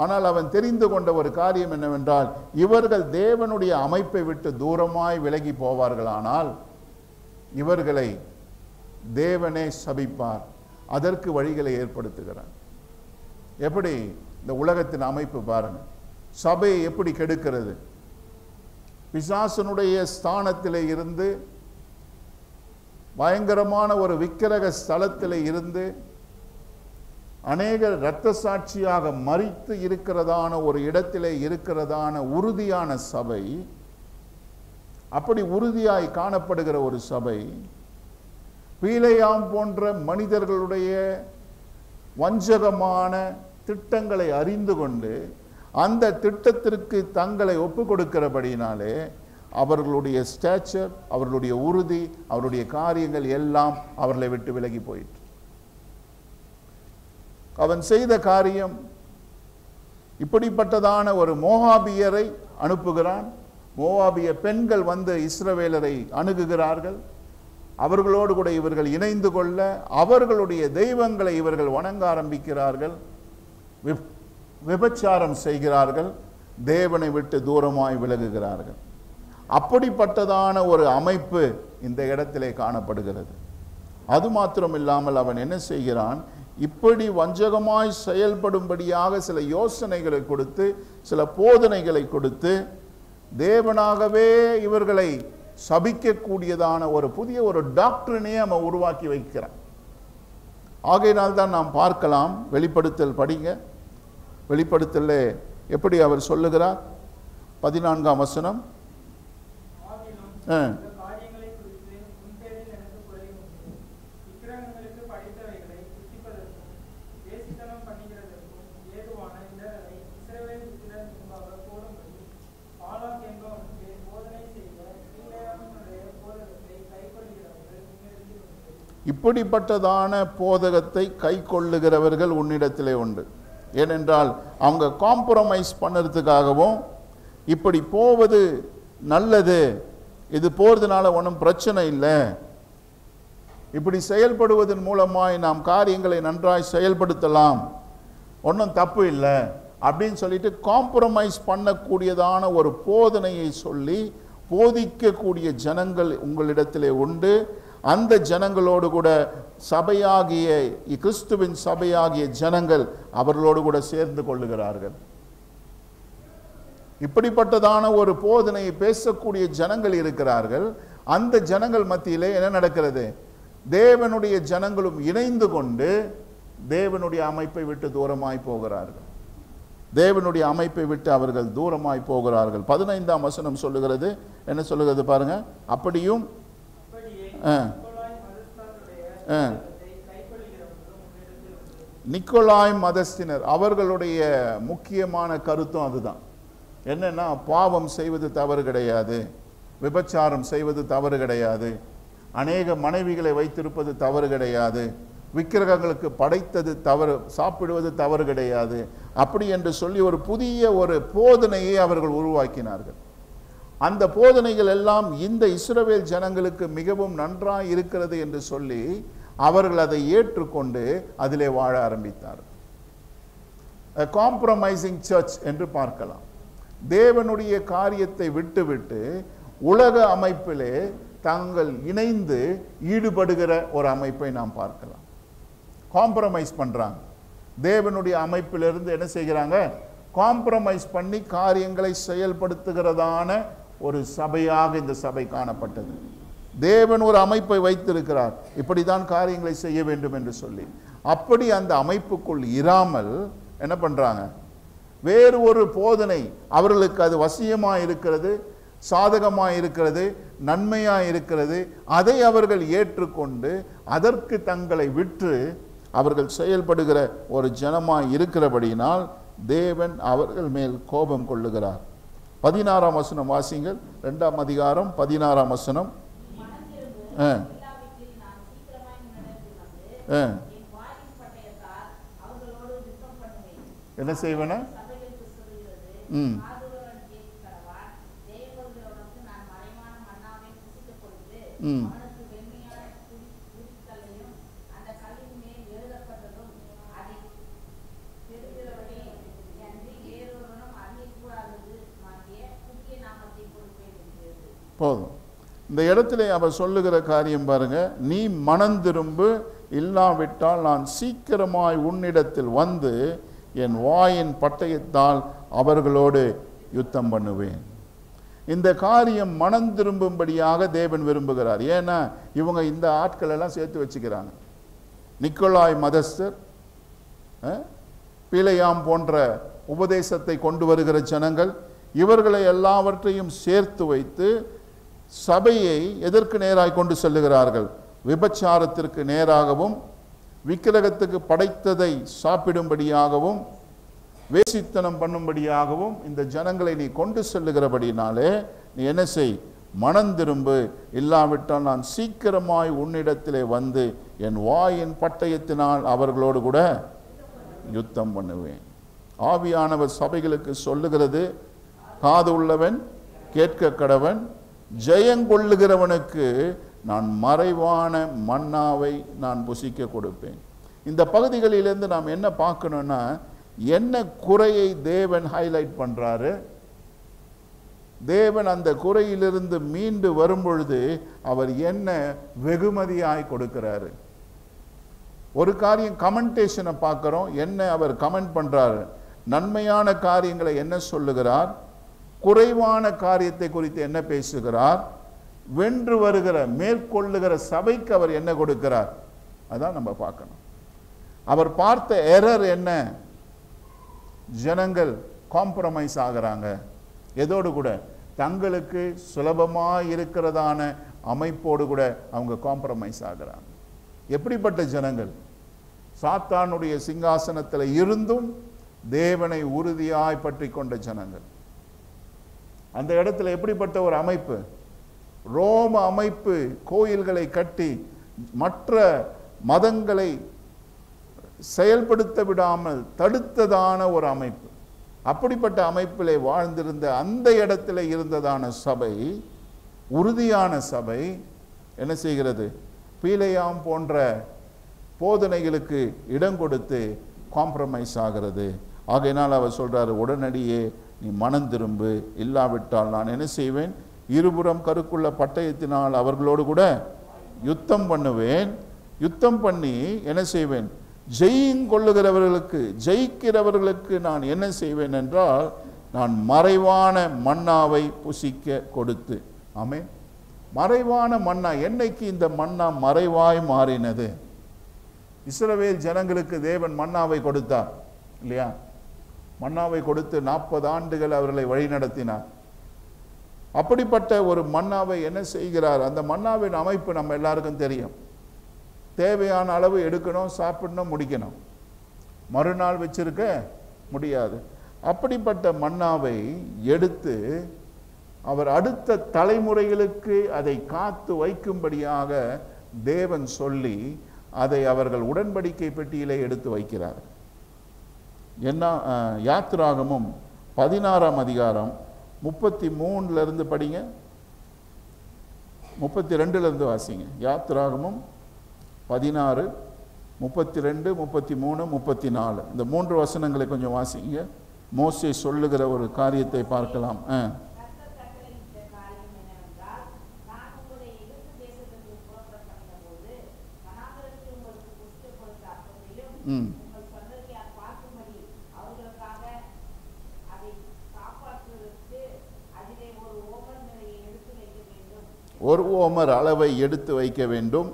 ஆனால் அவன் தெரிந்து கொண்ட ஒரு காரியம் என்னவென்றால், இவர்கள் தேவனுடைய அமைப்பை விட்டு தூரமாய் விலகி போவார்களானால் இவர்களை தேவனே சபிப்பார். அதற்கு வழிகளை ஏற்படுத்துகிறார். எப்படி இந்த உலகத்தின் அமைப்பு பாருங்க, சபையை எப்படி கெடுக்கிறது. பிசாசனுடைய ஸ்தானத்திலே இருந்து, பயங்கரமான ஒரு விக்கிரக ஸ்தலத்திலே இருந்து, அநேக இரத்த சாட்சியாக மரித்து இருக்கிறதான ஒரு இடத்திலே இருக்கிறதான உறுதியான சபை, அப்படி உறுதியாய் காணப்படுகிற ஒரு சபை பீலேயாம் போன்ற மனிதர்களுடைய வஞ்சகமான திட்டங்களை அறிந்து கொண்டு அந்த திட்டத்திற்கு தங்களை ஒப்பு கொடுக்கிறபடினாலே அவர்களுடைய ஸ்டேச்சர், அவர்களுடைய உறுதி, அவருடைய காரியங்கள் எல்லாம் அவர்களை விட்டு விலகி போயிற்று. அவன் செய்த காரியம், இப்படிப்பட்டதான ஒரு மோவாபியரை அனுப்புகிறான். மோவாபிய பெண்கள் வந்து இஸ்ரவேலரை அணுகுகிறார்கள். அவர்களோடு கூட இவர்கள் இணைந்து கொள்ள அவர்களுடைய தெய்வங்களை இவர்கள் வணங்க ஆரம்பிக்கிறார்கள், விபச்சாரம் செய்கிறார்கள், தேவனை விட்டு தூரமாய் விலகுகிறார்கள். அப்படிப்பட்டதான ஒரு அமைப்பு இந்த இடத்திலே காணப்படுகிறது. அது மாத்திரமில்லாமல் அவன் என்ன செய்கிறான், இப்படி வஞ்சகமாய் செயல்படும்படியாக சில யோசனைகளை கொடுத்து, சில போதனைகளை கொடுத்து, தேவனாகவே இவர்களை சபிக்கக்கூடியதான ஒரு புதிய ஒரு டாக்டரினையே அவன் உருவாக்கி வைக்கிறான். ஆகையினால் தான் நாம் பார்க்கலாம், வெளிப்படுத்தல் படிங்க, வெளிப்படுத்தல எப்படி அவர் சொல்லுகிறார், 14ஆம் வசனம். இப்படிப்பட்டதான போதகத்தை கை கொள்ளுகிறவர்கள் உன்னிடத்திலே உண்டு. ஏனென்றால் அவங்க காம்ப்ரமைஸ் பண்ணுறதுக்காகவும், இப்படி போவது நல்லது, இது போறதுனால ஒன்றும் பிரச்சனை இல்லை, இப்படி செயல்படுவதன் மூலமாய் நாம் காரியங்களை நன்றாய் செயல்படுத்தலாம், ஒன்றும் தப்பு இல்லை அப்படின்னு சொல்லிட்டு காம்ப்ரமைஸ் பண்ணக்கூடியதான ஒரு போதனையை சொல்லி போதிக்கக்கூடிய ஜனங்கள் உங்களிடத்திலே உண்டு. அந்த ஜனங்களோடு கூட சபையாகிய கிறிஸ்துவின் சபையாகிய ஜனங்கள் அவர்களோடு கூட சேர்ந்து கொள்ளுகிறார்கள். இப்படிப்பட்டதான ஒரு போதனையை பேசக்கூடிய ஜனங்கள் இருக்கிறார்கள். அந்த ஜனங்கள் மத்தியிலே என்ன நடக்கிறது, தேவனுடைய ஜனங்களும் இணைந்து கொண்டு தேவனுடைய அமைப்பை விட்டு தூரமாய் போகிறார்கள். தேவனுடைய அமைப்பை விட்டு அவர்கள் தூரமாய் போகிறார்கள். 15ஆம் வசனம் சொல்லுகிறது, என்ன சொல்லுகிறது பாருங்க. அப்படியும் நிக்கோலாய் மதஸ்தினர், அவர்களுடைய முக்கியமான கருத்தும் அதுதான். என்னன்னா, பாவம் செய்வது தவறு கிடையாது, விபச்சாரம் செய்வது தவறு கிடையாது, அநேக மனைவிகளை வைத்திருப்பது தவறு கிடையாது, விக்கிரகங்களுக்கு படைத்தது தவறு, சாப்பிடுவது தவறு கிடையாது, அப்படி என்று சொல்லி ஒரு புதிய ஒரு போதனையை அவர்கள் உருவாக்கினார்கள். அந்த போதனைகள் எல்லாம் இந்த இஸ்ரவேல் ஜனங்களுக்கு மிகவும் நன்றாய் இருக்கிறது என்று சொல்லி அவர்கள் அதை ஏற்றுக்கொண்டு அதிலே வாழ ஆரம்பித்தார்கள். காம்ப்ரமைசிங் சர்ச் என்று பார்க்கலாம். தேவனுடைய காரியத்தை விட்டுவிட்டு உலக அமைப்பிலே தாங்கள் இணைந்து ஈடுபடுகிற ஒரு அமைப்பை நாம் பார்க்கலாம். காம்ப்ரமைஸ் பண்றாங்க. தேவனுடைய அமைப்பிலிருந்து என்ன செய்கிறாங்க, காம்ப்ரமைஸ் பண்ணி காரியங்களை செயல்படுத்துகிறதான ஒரு சபையாக இந்த சபை காணப்பட்டது. தேவன் ஒரு அமைப்பை வைத்திருக்கிறார், இப்படிதான் காரியங்களை செய்ய வேண்டும் என்று சொல்லி. அப்படி அந்த அமைப்புக்குள் இராமல் என்ன பண்றாங்க? வேறு ஒரு போதனை அவர்களுக்கு அது வசியமாக இருக்கிறது, சாதகமாக இருக்கிறது, நன்மையாக இருக்கிறது. அதை அவர்கள் ஏற்றுக்கொண்டு அதற்கு தங்களை விற்று அவர்கள் செயல்படுகிற ஒரு ஜனமாய் இருக்கிறபடியினால் தேவன் அவர்கள் மேல் கோபம் கொள்ளுகிறார். 16ஆம் வசனம் வாசிங்கள். 2ஆம் அதிகாரம் 16ஆம் வசனம். என்ன செய்வன? போதும். இந்த இடத்துல அவர் சொல்லுகிற காரியம் பாருங்க, நீ மனம் திரும்பு, இல்லாவிட்டால் நான் சீக்கிரமாய் உன்னிடத்தில் வந்து என் வாயின் பட்டயத்தால் அவர்களோடு யுத்தம் பண்ணுவேன். இந்த காரியம் மனம் திரும்பும்படியாக தேவன் விரும்புகிறார். ஏன்னா இவங்க இந்த ஆட்கள் எல்லாம் சேர்த்து வச்சுக்கிறாங்க. நிக்கோலாய் மதஸ்தர், பிலேயாம் போன்ற உபதேசத்தை கொண்டு வருகிற ஜனங்கள், இவர்களை எல்லாவற்றையும் சேர்த்து வைத்து சபையை எதற்கு நேராய் கொண்டு செல்லுகிறார்கள்? விபச்சாரத்திற்கு நேராகவும், விக்கிரகத்துக்கு படைத்ததை சாப்பிடும்படியாகவும், வேசித்தனம் பண்ணும்படியாகவும் இந்த ஜனங்களை நீ கொண்டு செல்லுகிறபடினாலே நீ என்ன செய்? மனம் திரும்பு, இல்லாவிட்டால் நான் சீக்கிரமாய் உன்னிடத்திலே வந்து என் வாயின் பட்டயத்தினால் அவர்களோடு கூட யுத்தம் பண்ணுவேன். ஆவியானவர் சபைகளுக்கு சொல்லுகிறது, காது உள்ளவன் கேட்க கடவன். ஜெயங்கொள்ளுகிறவனுக்கு நான் மறைவான மன்னாவை நான் புசிக்க கொடுப்பேன். இந்த பகுதிகளிலிருந்து நாம் என்ன பார்க்கணும்னா, என்ன குறையை தேவன் ஹைலைட் பண்றாரு? தேவன் அந்த குறையிலிருந்து மீண்டு வரும்பொழுது அவர் என்ன வெகுமதியாய் கொடுக்கிறாரு? ஒரு காரியம் கமெண்டேஷனை பார்க்கிறோம். என்ன அவர் கமெண்ட் பண்றாரு? நன்மையான காரியங்களை என்ன சொல்லுகிறார்? குறைவான காரியத்தை குறித்து என்ன பேசுகிறார்? வென்று வருகிற மேற்கொள்ளுகிற சபைக்கு அவர் என்ன கொடுக்கிறார்? அதான் நம்ம பார்க்கணும். அவர் பார்த்த எரர் என்ன? ஜனங்கள் காம்ப்ரமைஸ் ஆகிறாங்க. எதோடு கூட? தங்களுக்கு சுலபமாக இருக்கிறதான அமைப்போடு கூட அவங்க காம்ப்ரமைஸ் ஆகிறாங்க. எப்படிப்பட்ட ஜனங்கள்? சாத்தானுடைய சிங்காசனத்தில் இருந்தும் தேவனை உறுதியாய் பற்றி கொண்ட ஜனங்கள். அந்த இடத்துல எப்படிப்பட்ட ஒரு அமைப்பு? ரோம அமைப்பு, கோயில்களை கட்டி மற்ற மதங்களை செயல்படுத்த விடாமல் தடுத்ததான ஒரு அமைப்பு. அப்படிப்பட்ட அமைப்பிலே வாழ்ந்திருந்த அந்த இடத்துல இருந்ததான சபை, உறுதியான சபை என்ன செய்கிறது? பீலேயாம் போன்ற போதனைகளுக்கு இடம் கொடுத்து காம்ப்ரமைஸ் ஆகிறது. ஆகையினால் அவர் சொல்றாரு, உடனடியே நீ மனம் திரும்பு, இல்லாவிட்டால் நான் என்ன செய்வேன்? இருபுறம் கருக்குள்ள பட்டயத்தினால் அவர்களோடு கூட யுத்தம் பண்ணுவேன். யுத்தம் பண்ணி என்ன செய்வேன்? ஜெயிங்கொள்ளுகிறவர்களுக்கு, ஜெயிக்கிறவர்களுக்கு நான் என்ன செய்வேன் என்றால், நான் மறைவான மன்னாவை புசிக்க கொடுத்து. ஆமென். மறைவான மன்னா. என்னைக்கு இந்த மன்னா மறைவாய் மாறினது? இஸ்ரவேல் ஜனங்களுக்கு தேவன் மன்னாவை கொடுத்தார் இல்லையா? மன்னாவை கொடுத்து 40 ஆண்டுகள் அவர்களை வழிநடத்தினார். அப்படிப்பட்ட ஒரு மன்னாவை என்ன செய்கிறார்? அந்த மன்னாவின் அமைப்பு நம்ம எல்லாருக்கும் தெரியும். தேவையான அளவு எடுக்கணும், சாப்பிடணும், முடிக்கணும். மறுநாள் வச்சிருக்க முடியாது. அப்படிப்பட்ட மன்னாவை எடுத்து அவர் அடுத்த தலைமுறைகளுக்கு அதை காத்து வைக்கும்படியாக தேவன் சொல்லி அதை அவர்கள் உடன்படிக்கை பெட்டியிலே எடுத்து வைக்கிறார். என்ன? யாத்திராகமும் 16ஆம் அதிகாரம் 33 இருந்து படிங்க, 32 இருந்து வாசிங்க. யாத்திராகமும் 16, 32, 33, 34 இந்த 3 வசனங்களை கொஞ்சம் வாசிங்க. மோசே சொல்லுகிற ஒரு காரியத்தை பார்க்கலாம். ஒரு ஓமர் அளவை எடுத்து வைக்க வேண்டும்.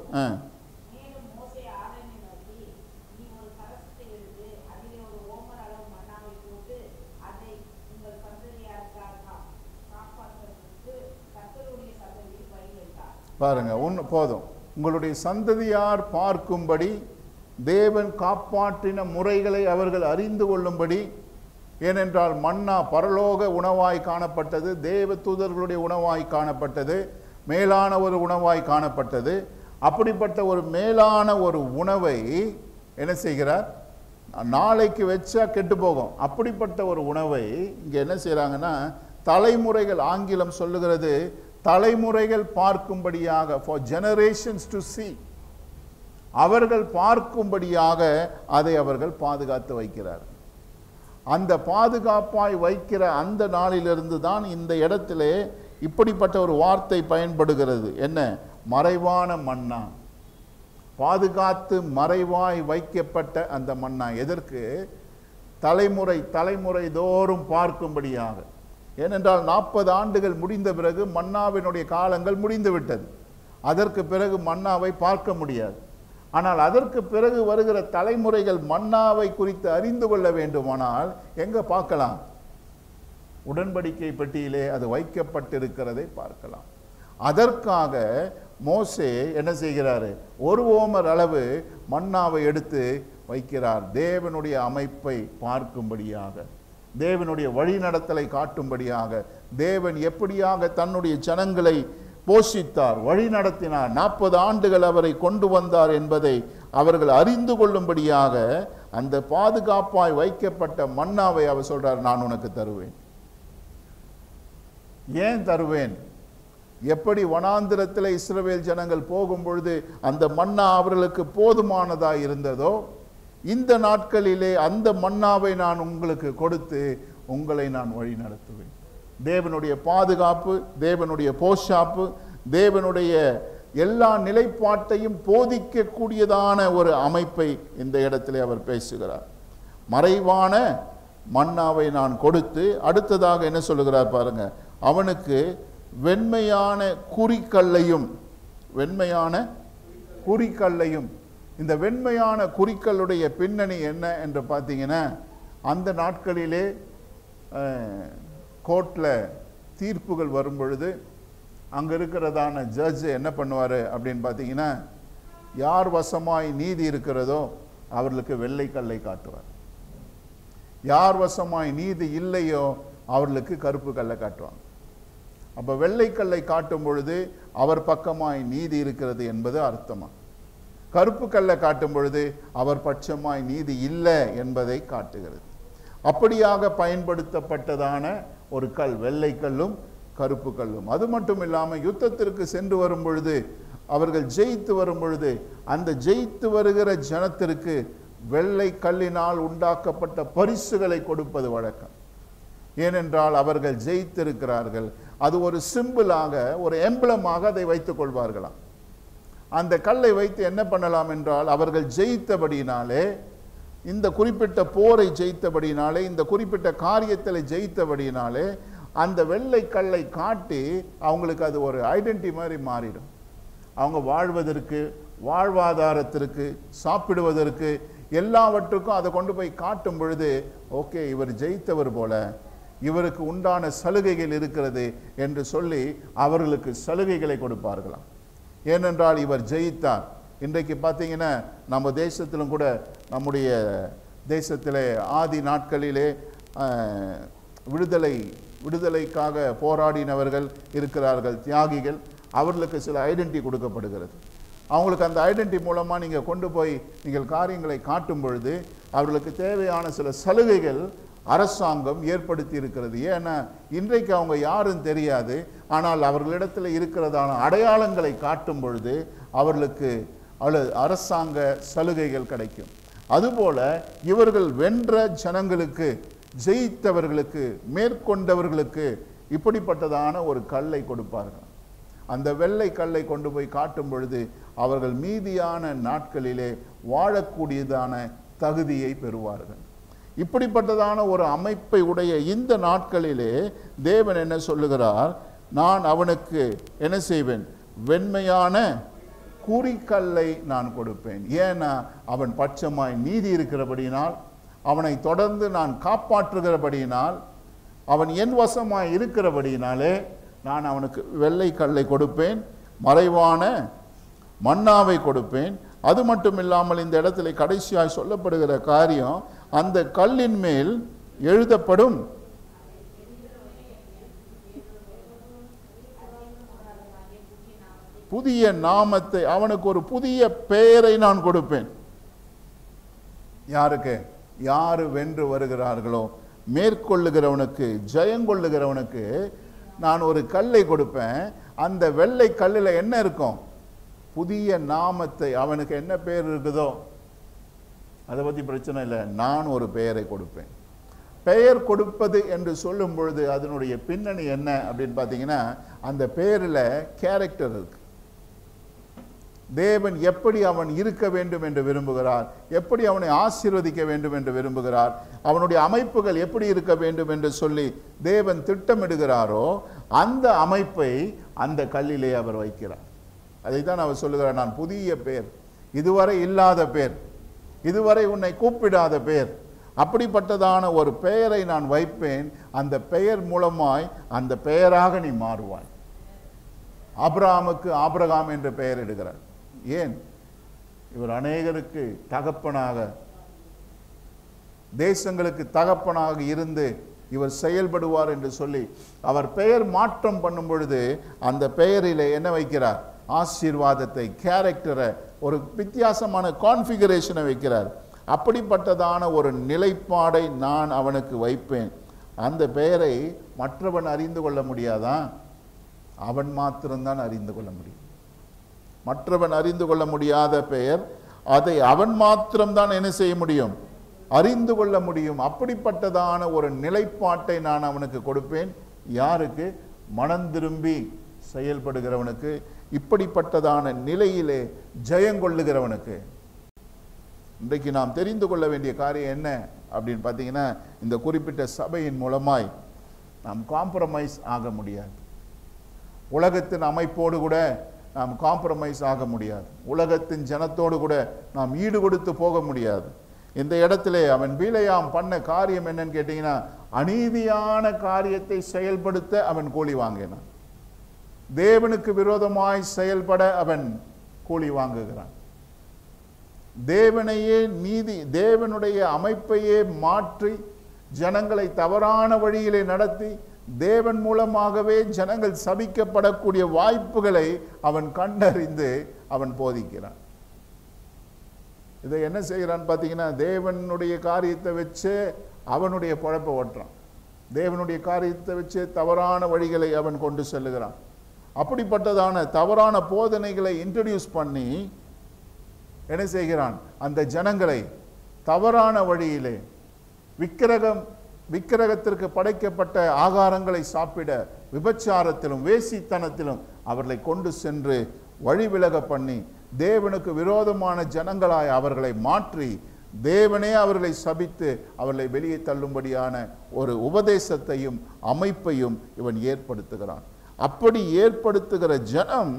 பாருங்க, ஒன்று போதும். உங்களுடைய சந்ததியார் பார்க்கும்படி தேவன் காப்பாற்றின முறைகளை அவர்கள் அறிந்து கொள்ளும்படி. ஏனென்றால் மன்னா பரலோக உணவாய் காணப்பட்டது, தேவ தூதர்களுடைய உணவாய் காணப்பட்டது, மேலான ஒரு உணவாய் காணப்பட்டது. அப்படிப்பட்ட ஒரு மேலான ஒரு உணவை என்ன செய்கிறார்? நாளைக்கு வச்சா கெட்டு போகும். அப்படிப்பட்ட ஒரு உணவை இங்கே என்ன செய்கிறாங்கன்னா, தலைமுறைகள், ஆங்கிலம் சொல்லுகிறது தலைமுறைகள் பார்க்கும்படியாக, for generations to see, அவர்கள் பார்க்கும்படியாக அதை அவர்கள் பாதுகாத்து வைக்கிறார். அந்த பாதுகாப்பாய் வைக்கிற அந்த நாளிலிருந்து தான் இந்த இடத்திலே இப்படிப்பட்ட ஒரு வார்த்தை பயன்படுகிறது. என்ன? மறைவான மன்னா. பாதுகாத்து மறைவாய் வைக்கப்பட்ட அந்த மன்னா. எதற்கு? தலைமுறை தலைமுறை தோறும் பார்க்கும்படியாக. ஏனென்றால் 40 ஆண்டுகள் முடிந்த பிறகு மன்னாவினுடைய காலங்கள் முடிந்து விட்டது. அதற்கு பிறகு மன்னாவை பார்க்க முடியாது. ஆனால் அதற்கு பிறகு வருகிற தலைமுறைகள் மன்னாவை குறித்து அறிந்து கொள்ள வேண்டுமானால் எங்க பார்க்கலாம்? உடன்படிக்கை பெட்டியிலே அது வைக்கப்பட்டிருக்கிறதை பார்க்கலாம். அதற்காக மோசே என்ன செய்கிறாரு? 1 ஓமர் அளவு மன்னாவை எடுத்து வைக்கிறார். தேவனுடைய அமைப்பை பார்க்கும்படியாக, தேவனுடைய வழிநடத்தலை காட்டும்படியாக, தேவன் எப்படியாக தன்னுடைய ஜனங்களை போஷித்தார், வழி நடத்தினார், 40 ஆண்டுகள் அவரை கொண்டு வந்தார் என்பதை அவர்கள் அறிந்து கொள்ளும்படியாக அந்த பாதுகாப்பாய் வைக்கப்பட்ட மன்னாவை அவர் சொல்றார், நான் உனக்கு தருவேன். ஏன் தருவேன்? எப்படி வனாந்திரத்தில் இஸ்ரவேல் ஜனங்கள் போகும் பொழுது அந்த மன்னா அவர்களுக்கு போதுமானதாக இருந்ததோ, இந்த நாட்களிலே அந்த மன்னாவை நான் உங்களுக்கு கொடுத்து உங்களை நான் வழி நடத்துவேன். தேவனுடைய பாதுகாப்பு, தேவனுடைய போஷாப்பு, தேவனுடைய எல்லா நிலைப்பாட்டையும் போதிக்கக்கூடியதான ஒரு அமைப்பை இந்த இடத்திலே அவர் பேசுகிறார். மறைவான மன்னாவை நான் கொடுத்து, அடுத்ததாக என்ன சொல்லுகிறார் பாருங்க, அவனுக்கு வெண்மையான குறிக்கல்லையும், வெண்மையான குறிக்கல்லையும். இந்த வெண்மையான குறிக்கல்லுடைய பின்னணி என்ன என்று பார்த்தீங்கன்னா, அந்த நாட்களிலே கோர்ட்டில் தீர்ப்புகள் வரும் பொழுது அங்கே இருக்கிறதான ஜட்ஜ் என்ன பண்ணுவார் அப்படின்னு பார்த்தீங்கன்னா, யார் வசமாய் நீதி இருக்கிறதோ அவர்களுக்கு வெள்ளை கல்லை காட்டுவார். யார் வசமாய் நீதி இல்லையோ அவர்களுக்கு கருப்பு கல்லை காட்டுவாங்க. அப்போ வெள்ளை கல்லை காட்டும் பொழுது அவர் பக்கமாய் நீதி இருக்கிறது என்பது அர்த்தமா. கருப்பு கல்லை காட்டும் பொழுது அவர் பட்சமாய் நீதி இல்லை என்பதை காட்டுகிறது. அப்படியாக பயன்படுத்தப்பட்டதான ஒரு கல், வெள்ளை கல்லும் கருப்பு கல்லும். அது மட்டும் இல்லாமல் யுத்தத்திற்கு சென்று வரும் பொழுது, அவர்கள் ஜெயித்து வரும் பொழுது, அந்த ஜெயித்து வருகிற ஜனத்திற்கு வெள்ளை கல்லினால் உண்டாக்கப்பட்ட பரிசுகளை கொடுப்பது வழக்கம். ஏனென்றால் அவர்கள் ஜெயித்திருக்கிறார்கள். அது ஒரு சிம்பிளாக, ஒரு எம்பளமாக அதை வைத்துக் கொள்வார்களாம். அந்த கல்லை வைத்து என்ன பண்ணலாம் என்றால், அவர்கள் ஜெயித்தபடினாலே, இந்த குறிப்பிட்ட போரை ஜெயித்தபடினாலே, இந்த குறிப்பிட்ட காரியத்தில் ஜெயித்தபடினாலே, அந்த வெள்ளை கல்லை காட்டி அவங்களுக்கு அது ஒரு ஐடென்டி மாதிரி மாறிடும். அவங்க வாழ்வதற்கு, வாழ்வாதாரத்திற்கு, சாப்பிடுவதற்கு, எல்லாவற்றுக்கும் அதை கொண்டு போய் காட்டும் பொழுது, ஓகே இவர் ஜெயித்தவர் போல, இவருக்கு உண்டான சலுகைகள் இருக்கிறது என்று சொல்லி அவர்களுக்கு சலுகைகளை கொடுப்பார்களாம். ஏனென்றால் இவர் ஜெயித்தார். இன்றைக்கு பார்த்தீங்கன்னா நம்ம தேசத்திலும் கூட, நம்முடைய தேசத்திலே ஆதி நாட்களிலே விடுதலைக்காக போராடினவர்கள் இருக்கிறார்கள், தியாகிகள். அவர்களுக்கு சில ஐடென்டி கொடுக்கப்படுகிறது. அவங்களுக்கு அந்த ஐடென்டி மூலமாக நீங்கள் கொண்டு போய் நீங்கள் காரியங்களை காட்டும் பொழுது அவர்களுக்கு தேவையான சில சலுகைகள் அரசாங்கம் ஏற்படுத்தி இருக்கிறது. ஏன்னா இன்றைக்கு அவங்க யாரும் தெரியாது, ஆனால் அவர்களிடத்தில் இருக்கிறதான அடையாளங்களை காட்டும் பொழுது அவர்களுக்கு அரசாங்க சலுகைகள் கிடைக்கும். அதுபோல இவர்கள் வென்ற ஜனங்களுக்கு, ஜெயித்தவர்களுக்கு, மேற்கொண்டவர்களுக்கு இப்படிப்பட்டதான ஒரு கல்லை கொடுப்பார்கள். அந்த வெள்ளை கல்லை கொண்டு போய் காட்டும் பொழுது அவர்கள் மீதியான நாட்களிலே வாழக்கூடியதான தகுதியை பெறுவார்கள். இப்படிப்பட்டதான ஒரு அமைப்பை உடைய இந்த நாட்களிலே தேவன் என்ன சொல்லுகிறார்? நான் அவனுக்கு என்ன செய்வேன்? வெண்மையான குறிக்கல்லை நான் கொடுப்பேன். ஏன்னா அவன் பட்சமாய் நீதி இருக்கிறபடியினால், அவனை தொடர்ந்து நான் காப்பாற்றுகிறபடியினால், அவன் என் வசமாய் இருக்கிறபடியினாலே நான் அவனுக்கு வெள்ளை கல்லை கொடுப்பேன். மறைவான மன்னாவை கொடுப்பேன். அது மட்டும் இல்லாமல் இந்த இடத்துல கடைசியாய் சொல்லப்படுகிற காரியம், அந்த கல்லின் மேல் எழுதப்படும் புதிய நாமத்தை, அவனுக்கு ஒரு புதிய பெயரை நான் கொடுப்பேன். யாருக்கு? யாரு வென்று வருகிறார்களோ, மேற்கொள்ளுகிறவனுக்கு, ஜெயங்கொள்ளுகிறவனுக்கு நான் ஒரு கல்லை கொடுப்பேன். அந்த வெள்ளை கல்லில் என்ன இருக்கும்? புதிய நாமத்தை. அவனுக்கு என்ன பெயர் இருக்குதோ அதை பற்றி பிரச்சனை இல்லை, நான் ஒரு பெயரை கொடுப்பேன். பெயர் கொடுப்பது என்று சொல்லும் பொழுது அதனுடைய பின்னணி என்ன அப்படின்னு பார்த்தீங்கன்னா, அந்த பெயரில் கேரக்டர் இருக்கு. தேவன் எப்படி அவன் இருக்க வேண்டும் என்று விரும்புகிறார், எப்படி அவனை ஆசீர்வதிக்க வேண்டும் என்று விரும்புகிறார், அவனுடைய அமைப்புகள் எப்படி இருக்க வேண்டும் என்று சொல்லி தேவன் திட்டமிடுகிறாரோ அந்த அமைப்பை அந்த கல்லிலே அவர் வைக்கிறார். அதைத்தான் அவர் சொல்லுகிறார், நான் புதிய பேர், இதுவரை இல்லாத பேர், இதுவரை உன்னை கூப்பிடாத பேர், அப்படிப்பட்டதான ஒரு பெயரை நான் வைப்பேன். அந்த பெயர் மூலமாய் அந்த பெயராக நீ மாறுவாய். ஆபிரகாமுக்கு ஆபிரகாம் என்று பெயர் இடுகிறார். ஏன்? இவர் அநேகருக்கு தகப்பனாக, தேசங்களுக்கு தகப்பனாக இருந்து இவர் செயல்படுவார் என்று சொல்லி அவர் பெயர் மாற்றம் பண்ணும் பொழுது அந்த பெயரிலே என்ன வைக்கிறார்? ஆசீர்வாதத்தை, கேரக்டரை, ஒரு வித்தியாசமான கான்ஃபிகரேஷனை வைக்கிறார். அப்படிப்பட்டதான ஒரு நிலைப்பாடை நான் அவனுக்கு வைப்பேன். அந்த பெயரை மற்றவன் அறிந்து கொள்ள முடியாதான்? அவன் மாத்திரம்தான் அறிந்து கொள்ள முடியும். மற்றவன் அறிந்து கொள்ள முடியாத பெயர், அதை அவன் மாத்திரம்தான் என்ன செய்ய முடியும்? அறிந்து கொள்ள முடியும். அப்படிப்பட்டதான ஒரு நிலைப்பாட்டை நான் அவனுக்கு கொடுப்பேன். யாருக்கு? மனம் திரும்பி செயல்படுகிறவனுக்கு, இப்படிப்பட்டதான நிலையிலே ஜெயங்கொள்ளுகிறவனுக்கு. இன்றைக்கு நாம் தெரிந்து கொள்ள வேண்டிய காரியம் என்ன அப்படின்னு பார்த்தீங்கன்னா, இந்த குறிப்பிட்ட சபையின் மூலமாய் நாம் காம்ப்ரமைஸ் ஆக முடியாது. உலகத்தின் அமைப்போடு கூட நாம் காம்ப்ரமைஸ் ஆக முடியாது. உலகத்தின் ஜனத்தோடு கூட நாம் ஈடு கொடுத்து போக முடியாது. இந்த இடத்திலே அவன் பீலையாம் பண்ண காரியம் என்னன்னு கேட்டீங்கன்னா, அநீதியான காரியத்தை செயல்படுத்த அவன் கூலி வாங்கினான். தேவனுக்கு விரோதமாய் செயல்பட அவன் கூலி வாங்குகிறான். தேவனையே நீதி, தேவனுடைய அமைப்பையே மாற்றி ஜனங்களை தவறான வழியிலே நடத்தி தேவன் மூலமாகவே ஜனங்கள் சபிக்கப்படக்கூடிய வாய்ப்புகளை அவன் கண்டறிந்து அவன் போதிக்கிறான். இதை என்ன செய்கிறான் பார்த்தீங்கன்னா, தேவனுடைய காரியத்தை வச்சு அவனுடைய பொழப்பை ஓட்டுறான். தேவனுடைய காரியத்தை வச்சு தவறான வழிகளை அவன் கொண்டு செல்லுகிறான். அப்படிப்பட்டதான தவறான போதனைகளை இன்ட்ரடியூஸ் பண்ணி என்ன செய்கிறான்? அந்த ஜனங்களை தவறான வழியிலே விக்கிரகத்திற்கு படைக்கப்பட்ட ஆகாரங்களை சாப்பிட, விபச்சாரத்திலும் வேசித்தனத்திலும் அவர்களை கொண்டு சென்று வழிவிலக பண்ணி தேவனுக்கு விரோதமான ஜனங்களாய் அவர்களை மாற்றி தேவனே அவர்களை சபித்து அவர்களை வெளியே தள்ளும்படியான ஒரு உபதேசத்தையும் அமைப்பையும் இவன் ஏற்படுத்துகிறான். அப்படி ஏற்படுத்துகிற ஜனம்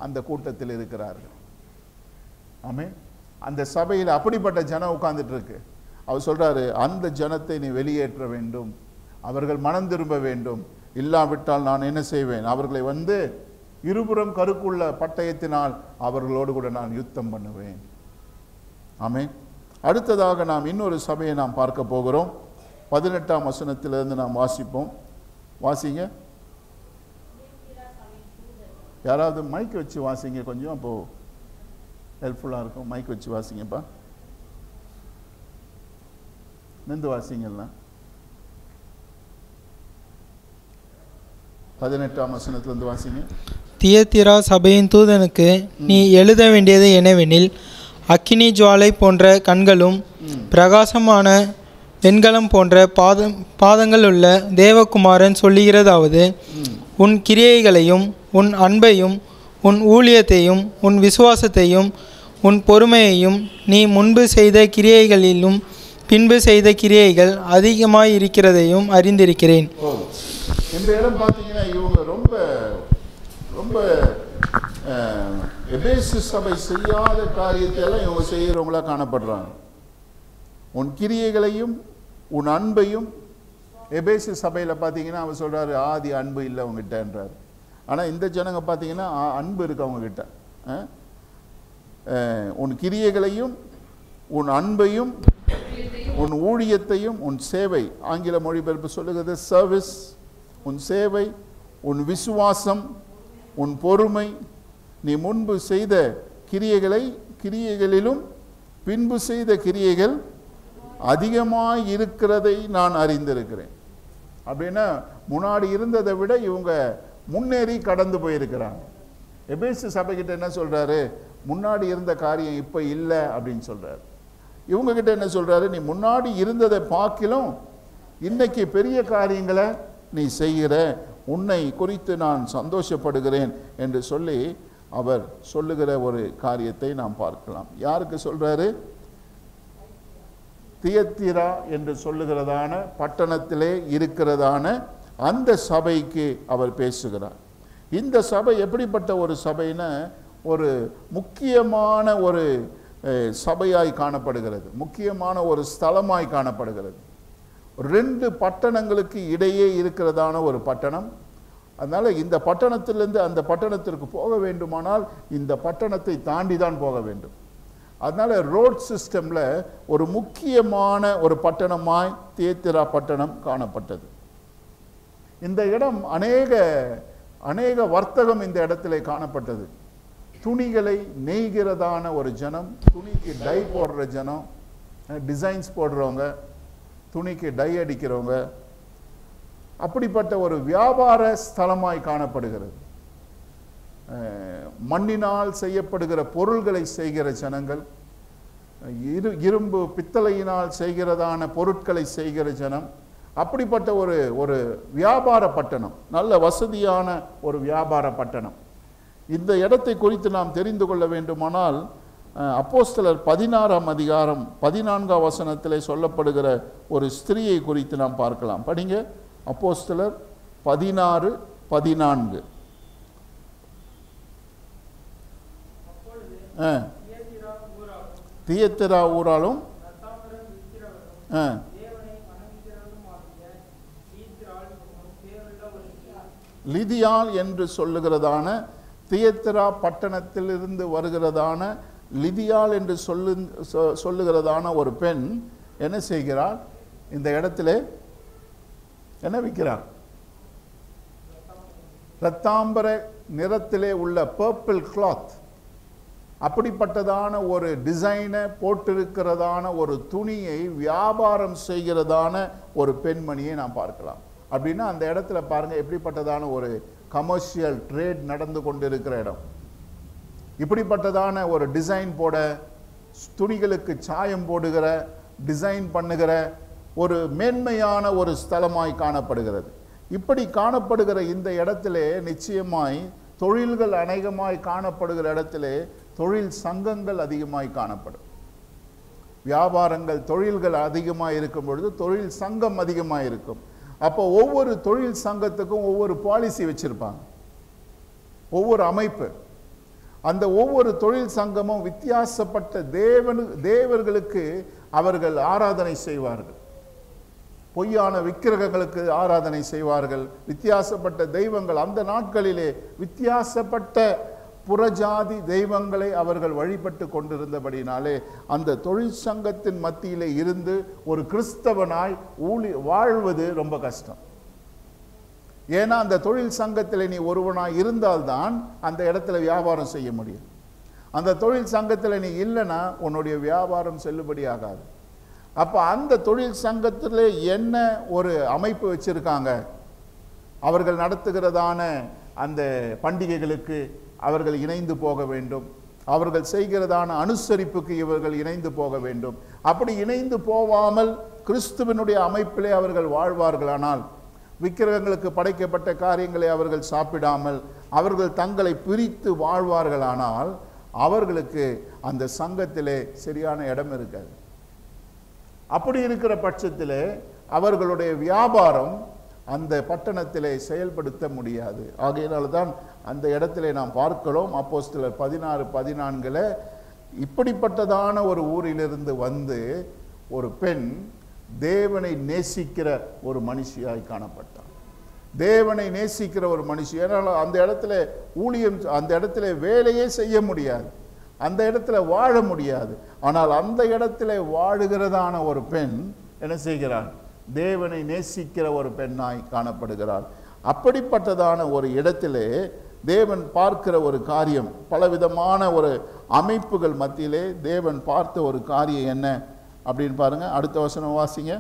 அந்த கூட்டத்தில் இருக்கிறார்கள். ஆமென். அந்த சபையில் அப்படிப்பட்ட ஜனம் உட்கார்ந்துட்டு இருக்கு. அவர் சொல்றாரு, அந்த ஜனத்தை நீ வெளியேற்ற வேண்டும், அவர்கள் மனம் திரும்ப வேண்டும். இல்லாவிட்டால் நான் என்ன செய்வேன்? அவர்களை வந்து இருபுறம் கருக்குள்ள பட்டயத்தினால் அவர்களோடு கூட நான் யுத்தம் பண்ணுவேன். ஆமென். அடுத்ததாக நாம் இன்னொரு சபையை நாம் பார்க்க போகிறோம். 18ஆம் வசனத்திலிருந்து நாம் வாசிப்போம். வாசிங்க. யாராவது மைக் வச்சு வாசிங்க, கொஞ்சம் அப்போ ஹெல்ப்ஃபுல்லாக இருக்கும். மைக் வச்சு வாசிங்கப்பா. நின்று வாசிங்கல்ல. 18ஆம் வசனத்திலிருந்து வாசிங்க. தியத்திரா சபையின் தூதனுக்கு நீ எழுத வேண்டியது என்னவெனில், அக்கினி ஜுவாலை போன்ற கண்களும் பிரகாசமான வெண்கலம் போன்ற பாதங்கள் உள்ள தேவகுமாரன் சொல்லுகிறதாவது, உன் கிரியைகளையும் உன் அன்பையும் உன் ஊழியத்தையும் உன் விசுவாசத்தையும் உன் பொறுமையையும் நீ முன்பு செய்த கிரியைகளிலும் பின்பு செய்த கிரியைகள் அதிகமாய் இருக்கிறதையும் அறிந்திருக்கிறேன். இந்த இடம் பார்த்தீங்கன்னா, இவங்க ரொம்ப ரொம்ப எபேசு சபை செய்யாத காரியத்தை எல்லாம் இவங்க செய்கிறவங்களா காணப்படுறாங்க. உன் கிரியைகளையும் உன் அன்பையும். எபேசு சபையில் பார்த்தீங்கன்னா அவர் சொல்றாரு, ஆதி அன்பு இல்லை உங்ககிட்டன்றார். ஆனால் இந்த ஜனங்க பார்த்தீங்கன்னா அன்பு இருக்கு அவங்கக்கிட்ட. உன் கிரியைகளையும் உன் அன்பையும் உன் ஊழியத்தையும் உன் சேவை, ஆங்கில மொழிபெயர்ப்பு சொல்லுகிறது சர்வீஸ், உன் சேவை, உன் விசுவாசம், உன் பொறுமை, நீ முன்பு செய்த கிரியைகளிலும் பின்பு செய்த கிரியைகள் அதிகமாய் இருக்கிறதை நான் அறிந்திருக்கிறேன். அப்படின்னா முன்னாடி இருந்ததை விட இவங்க முன்னேறி கடந்து போயிருக்கிறாங்க. எபேசு சபைக்கிட்ட என்ன சொல்றாரு? முன்னாடி இருந்த காரியம் இப்போ இல்லை அப்படின்னு சொல்றாரு. இவங்க கிட்ட என்ன சொல்றாரு? நீ முன்னாடி இருந்ததை பார்க்கிலும் இன்னைக்கு பெரிய காரியங்களை நீ செய்கிற, உன்னை குறித்து நான் சந்தோஷப்படுகிறேன் என்று சொல்லி அவர் சொல்லுகிற ஒரு காரியத்தை நாம் பார்க்கலாம். யாருக்கு சொல்றாரு? தியத்திரா என்று சொல்லுகிறதான பட்டணத்திலே இருக்கிறதான அந்த சபைக்கு அவர் பேசுகிறார். இந்த சபை எப்படிப்பட்ட ஒரு சபைன்னா, ஒரு முக்கியமான ஒரு சபையாய் காணப்படுகிறது, முக்கியமான ஒரு ஸ்தலமாய் காணப்படுகிறது. 2 பட்டணங்களுக்கு இடையே இருக்கிறதான ஒரு பட்டணம். அதனால இந்த பட்டணத்திலிருந்து அந்த பட்டணத்திற்கு போக வேண்டுமானால் இந்த பட்டணத்தை தாண்டி தான் போக வேண்டும். அதனால ரோட் சிஸ்டம்ல ஒரு முக்கியமான ஒரு பட்டணமாய் தியத்திரா பட்டணம் காணப்பட்டது. இந்த இடம் அநேக வர்த்தகம் இந்த இடத்துல காணப்பட்டது. துணிகளை நெய்கிறதான ஒரு ஜனம், துணிக்கு டை போடுற ஜனம், டிசைன்ஸ் போடுறவங்க, துணிக்கு டை அடிக்கிறவங்க, அப்படிப்பட்ட ஒரு வியாபார ஸ்தலமாய் காணப்படுகிறது. மண்ணினால் செய்யப்படுகிற பொருள்களை செய்கிற ஜனங்கள், இரும்பு பித்தளையினால் செய்கிறதான பொருட்களை செய்கிற ஜனம், அப்படிப்பட்ட ஒரு வியாபார பட்டணம், நல்ல வசதியான ஒரு வியாபார பட்டணம். இந்த இடத்தை குறித்து நாம் தெரிந்து கொள்ள வேண்டுமானால் அப்போஸ்தலர் 16ஆம் அதிகாரம் 14ஆம் வசனத்திலே சொல்லப்படுகிற ஒரு ஸ்திரீயை குறித்து நாம் பார்க்கலாம். படிங்க, அப்போஸ்தலர் 16:14. தியத்திரா ஊராலும் லிதியாள் என்று சொல்லுகிறதான தியத்திரா பட்டணத்திலிருந்து வருகிறதான லிதியாள் என்று சொல்லுகிறதான ஒரு பெண் என்ன செய்கிறார்? இந்த இடத்திலே என்ன விற்கிறார்? இரத்தாம்பர நிறத்திலே உள்ள பர்பிள் கிளாத், அப்படிப்பட்டதான ஒரு டிசைனை போட்டிருக்கிறதான ஒரு துணியை வியாபாரம் செய்கிறதான ஒரு பெண்மணியை நாம் பார்க்கலாம். அப்படின்னா அந்த இடத்துல பாருங்க, எப்படிப்பட்டதான ஒரு கமர்ஷியல் ட்ரேட் நடந்து கொண்டிருக்கிற இடம். இப்படிப்பட்டதான ஒரு டிசைன் போட, துணிகளுக்கு சாயம் போடுகிற, டிசைன் பண்ணுகிற ஒரு மேன்மையான ஒரு ஸ்தலமாய் காணப்படுகிறது. இப்படி காணப்படுகிற இந்த இடத்திலே நிச்சயமாய் தொழில்கள் அநேகமாய் காணப்படுகிற இடத்திலே தொழில் சங்கங்கள் அதிகமாய் காணப்படும். வியாபாரங்கள், தொழில்கள் அதிகமாக இருக்கும் பொழுது தொழில் சங்கம் அதிகமாக இருக்கும். அப்போ ஒவ்வொரு தொழில் சங்கத்துக்கும் ஒவ்வொரு பாலிசி வச்சிருப்பாங்க, ஒவ்வொரு அமைப்பு. அந்த ஒவ்வொரு தொழில் சங்கமும் வித்தியாசப்பட்ட தேவர்களுக்கு அவர்கள் ஆராதனை செய்வார்கள். பொய்யான விக்கிரகங்களுக்கு ஆராதனை செய்வார்கள். வித்தியாசப்பட்ட தெய்வங்கள், அந்த நாட்களிலே வித்தியாசப்பட்ட புறஜாதி தெய்வங்களை அவர்கள் வழிபட்டு கொண்டிருந்தபடினாலே அந்த தொழிற்சங்கத்தின் மத்தியிலே இருந்து ஒரு கிறிஸ்தவனாய் வாழ்வது ரொம்ப கஷ்டம். ஏன்னா அந்த தொழில் சங்கத்தில் நீ ஒருவனாய் இருந்தால்தான் அந்த இடத்துல வியாபாரம் செய்ய முடியும். அந்த தொழில் சங்கத்தில் நீ இல்லைன்னா உன்னுடைய வியாபாரம் செல்லுபடி ஆகாது. அப்போ அந்த தொழில் சங்கத்தில் என்ன ஒரு அமைப்பு வச்சிருக்காங்க, அவர்கள் நடத்துகிறதான அந்த பண்டிகைகளுக்கு அவர்கள் இணைந்து போக வேண்டும், அவர்கள் செய்கிறதான அனுசரிப்புக்கு இவர்கள் இணைந்து போக வேண்டும். அப்படி இணைந்து போவாமல் கிறிஸ்துவனுடைய அமைப்பிலே அவர்கள் வாழ்வார்களானால், விக்கிரகங்களுக்கு படைக்கப்பட்ட காரியங்களை அவர்கள் சாப்பிடாமல் அவர்கள் தங்களை பிரித்து வாழ்வார்களானால் அவர்களுக்கு அந்த சங்கத்திலே சரியான இடம் இருக்காது. அப்படி இருக்கிற பட்சத்திலே அவர்களுடைய வியாபாரம் அந்த பட்டணத்திலே செயல்படுத்த முடியாது. ஆகையினால்தான் அந்த இடத்திலே நாம் பார்க்கிறோம், அப்போஸ்தலர் 16:14 இப்படிப்பட்டதான ஒரு ஊரிலிருந்து வந்து ஒரு பெண் தேவனை நேசிக்கிற ஒரு மனுஷியாய் காணப்பட்டார். தேவனை நேசிக்கிற ஒரு மனுஷன். ஏன்னா அந்த இடத்துல ஊழியம், அந்த இடத்துல வேலையே செய்ய முடியாது, அந்த இடத்துல வாழ முடியாது. ஆனால் அந்த இடத்துல வாழுகிறதான ஒரு பெண் என்ன செய்கிறாள்? தேவனை நேசிக்கிற ஒரு பெண்ணாய் காணப்படுகிறாள். அப்படிப்பட்டதான ஒரு இடத்திலே தேவன் பார்க்கிற ஒரு காரியம், பலவிதமான ஒரு அமைப்புகள் மத்தியிலே தேவன் பார்த்த ஒரு காரியம் என்ன அப்படின்னு பாருங்க. அடுத்த வசனம் வாசிங்க.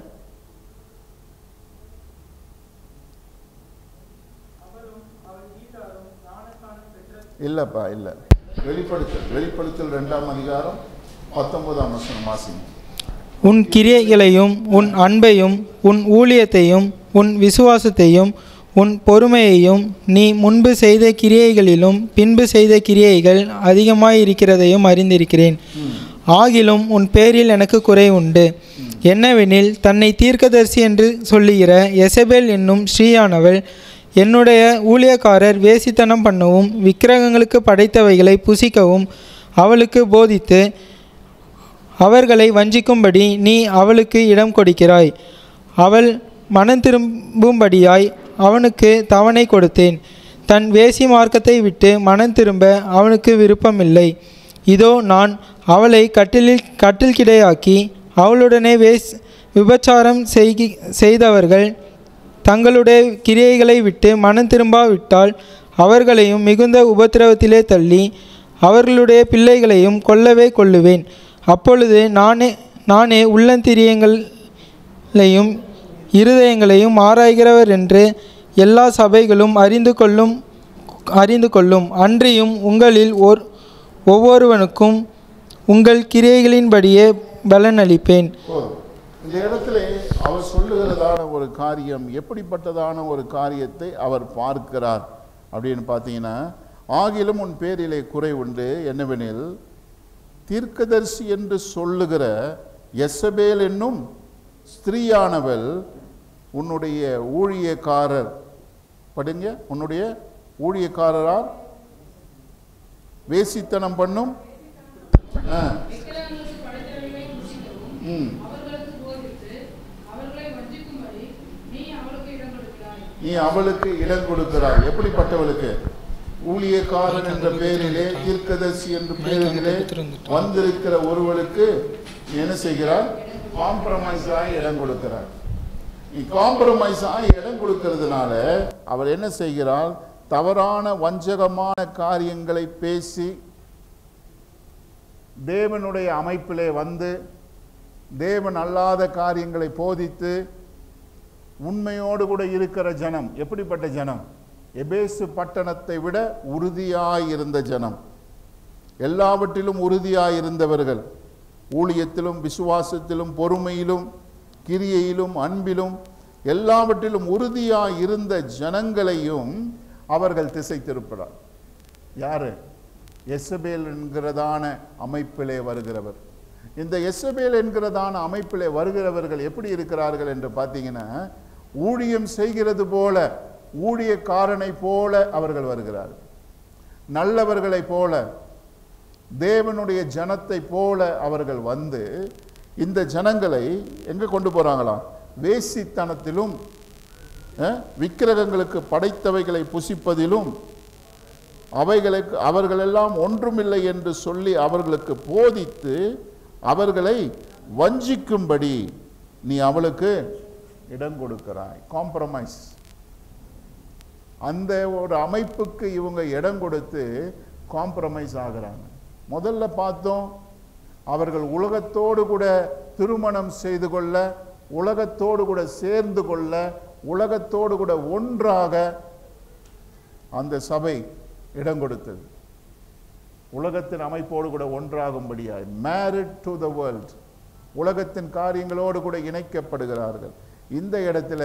இல்லப்பா, இல்லை, வெளிப்படுத்தல் 2ஆம் அதிகாரம் 19ஆம் வசனம் வாசிங்க. உன் கிரியைகளையும் உன் அன்பையும் உன் ஊழியத்தையும் உன் விசுவாசத்தையும் உன் பொறுமையையும் நீ முன்பு செய்த கிரியைகளிலும் பின்பு செய்த கிரியைகள் அதிகமாயிருக்கிறதையும் அறிந்திருக்கிறேன். ஆகிலும் உன் பேரில் எனக்கு குறை உண்டு. என்னவெனில் தன்னை தீர்க்கதரிசி என்று சொல்லுகிற எசபேல் என்னும் ஸ்ரீயானவள் என்னுடைய ஊழியக்காரர் வேசித்தனம் பண்ணவும் விக்கிரகங்களுக்கு படைத்தவைகளை புசிக்கவும் அவளுக்கு போதித்து அவர்களை வஞ்சிக்கும்படி நீ அவளுக்கு இடம் கொடுக்கிறாய். அவள் மனம் திரும்பும்படியாய் அவனுக்கு தவணை கொடுத்தேன். தன் வேசி மார்க்கத்தை விட்டு மனம் திரும்ப அவனுக்கு விருப்பமில்லை. இதோ நான் அவளை கட்டில் கிடையாக்கி அவளுடனே விபச்சாரம் செய்தவர்கள் தங்களுடைய கிரியைகளை விட்டு மனம் திரும்பாவிட்டால் அவர்களையும் மிகுந்த உபத்திரவத்திலே தள்ளி அவர்களுடைய பிள்ளைகளையும் கொல்லவே கொல்லுவேன். அப்பொழுது நானே உள்ளந்திரியங்களையும் இருதயங்களையும் ஆராய்கிறவர் என்று எல்லா சபைகளும் அறிந்து கொள்ளும். அன்றியும் உங்களில் ஒவ்வொருவனுக்கும் உங்கள் கிரியைகளின்படியே பலன் அளிப்பேன். இந்த இடத்துல அவர் சொல்லுகிறதான ஒரு காரியம், எப்படிப்பட்டதான ஒரு காரியத்தை அவர் பார்க்கிறார் அப்படின்னு பார்த்தீங்கன்னா, ஆகிலும் உன் பேரிலே குறை உண்டு. என்னவெனில் தீர்க்கதரிசி என்று சொல்லுகிற எசபேல் என்னும் ஸ்திரீயானவள் உன்னுடைய ஊழியக்காரர், படிங்க, உன்னுடைய ஊழியக்காரரால் வேசித்தனம் பண்ணும் நீ அவளுக்கு இடம் கொடுக்கிறாய். எப்படிப்பட்டவளுக்கு? ஊழியக்காரன் என்ற பெயரிலே, தீர்க்கதரிசி என்ற பெயரிலே வந்திருக்கிற ஒருவளுக்கு என்ன செய்கிறார்? காம்ப்ரமைஸ் ஆகி இடம் கொடுக்கிறார். நீ காம்ப்ரமைஸ் ஆகி இடம் கொடுக்கிறதுனால அவர் என்ன செய்கிறார்? தவறான வஞ்சகமான காரியங்களை பேசி தேவனுடைய அமைப்பிலே வந்து தேவன் அல்லாத காரியங்களை போதித்து உண்மையோடு கூட இருக்கிற ஜனம். எப்படிப்பட்ட ஜனம்? எபேசு பட்டணத்தை விட உறுதியாயிருந்த ஜனம், எல்லாவற்றிலும் உறுதியாயிருந்தவர்கள், ஊழியத்திலும் விசுவாசத்திலும் பொறுமையிலும் கிரியையிலும் அன்பிலும் எல்லாவற்றிலும் உறுதியாயிருந்த ஜனங்களையும் அவர்கள் திசை திருப்பினார். யாரு? எசபேல் என்கிறதான அமைப்பிலே வருகிறவர். இந்த எசபேல் என்கிறதான அமைப்பிலே வருகிறவர்கள் எப்படி இருக்கிறார்கள் என்று பார்த்தீங்கன்னா, ஊழியம் செய்கிறது போல, ஊழியக்காரனை போல அவர்கள் வருகிறார்கள். நல்லவர்களை போல, தேவனுடைய ஜனத்தை போல அவர்கள் வந்து இந்த ஜனங்களை எங்கே கொண்டு போகிறாங்களாம்? வேசித்தனத்திலும் விக்கிரகங்களுக்கு படைத்தவைகளை புசிப்பதிலும் அவர்களெல்லாம் ஒன்றுமில்லை என்று சொல்லி அவர்களுக்கு போதித்து அவர்களை வஞ்சிக்கும்படி நீ அவளுக்கு இடம் கொடுக்கிறாய். காம்ப்ரமைஸ். அந்த ஒரு அமைப்புக்கு இவங்க இடம் கொடுத்து காம்ப்ரமைஸ் ஆகிறாங்க. முதல்ல பார்த்தோம், அவர்கள் உலகத்தோடு கூட திருமணம் செய்து கொள்ள, உலகத்தோடு கூட சேர்ந்து கொள்ள, உலகத்தோடு கூட ஒன்றாக அந்த சபை இடம் கொடுத்தது. உலகத்தின் அமைப்போடு கூட ஒன்றாகும்படியாய், மேரிட் டு த வேர்ல்ட், உலகத்தின் காரியங்களோடு கூட இணைக்கப்படுகிறார்கள். இந்த இடத்துல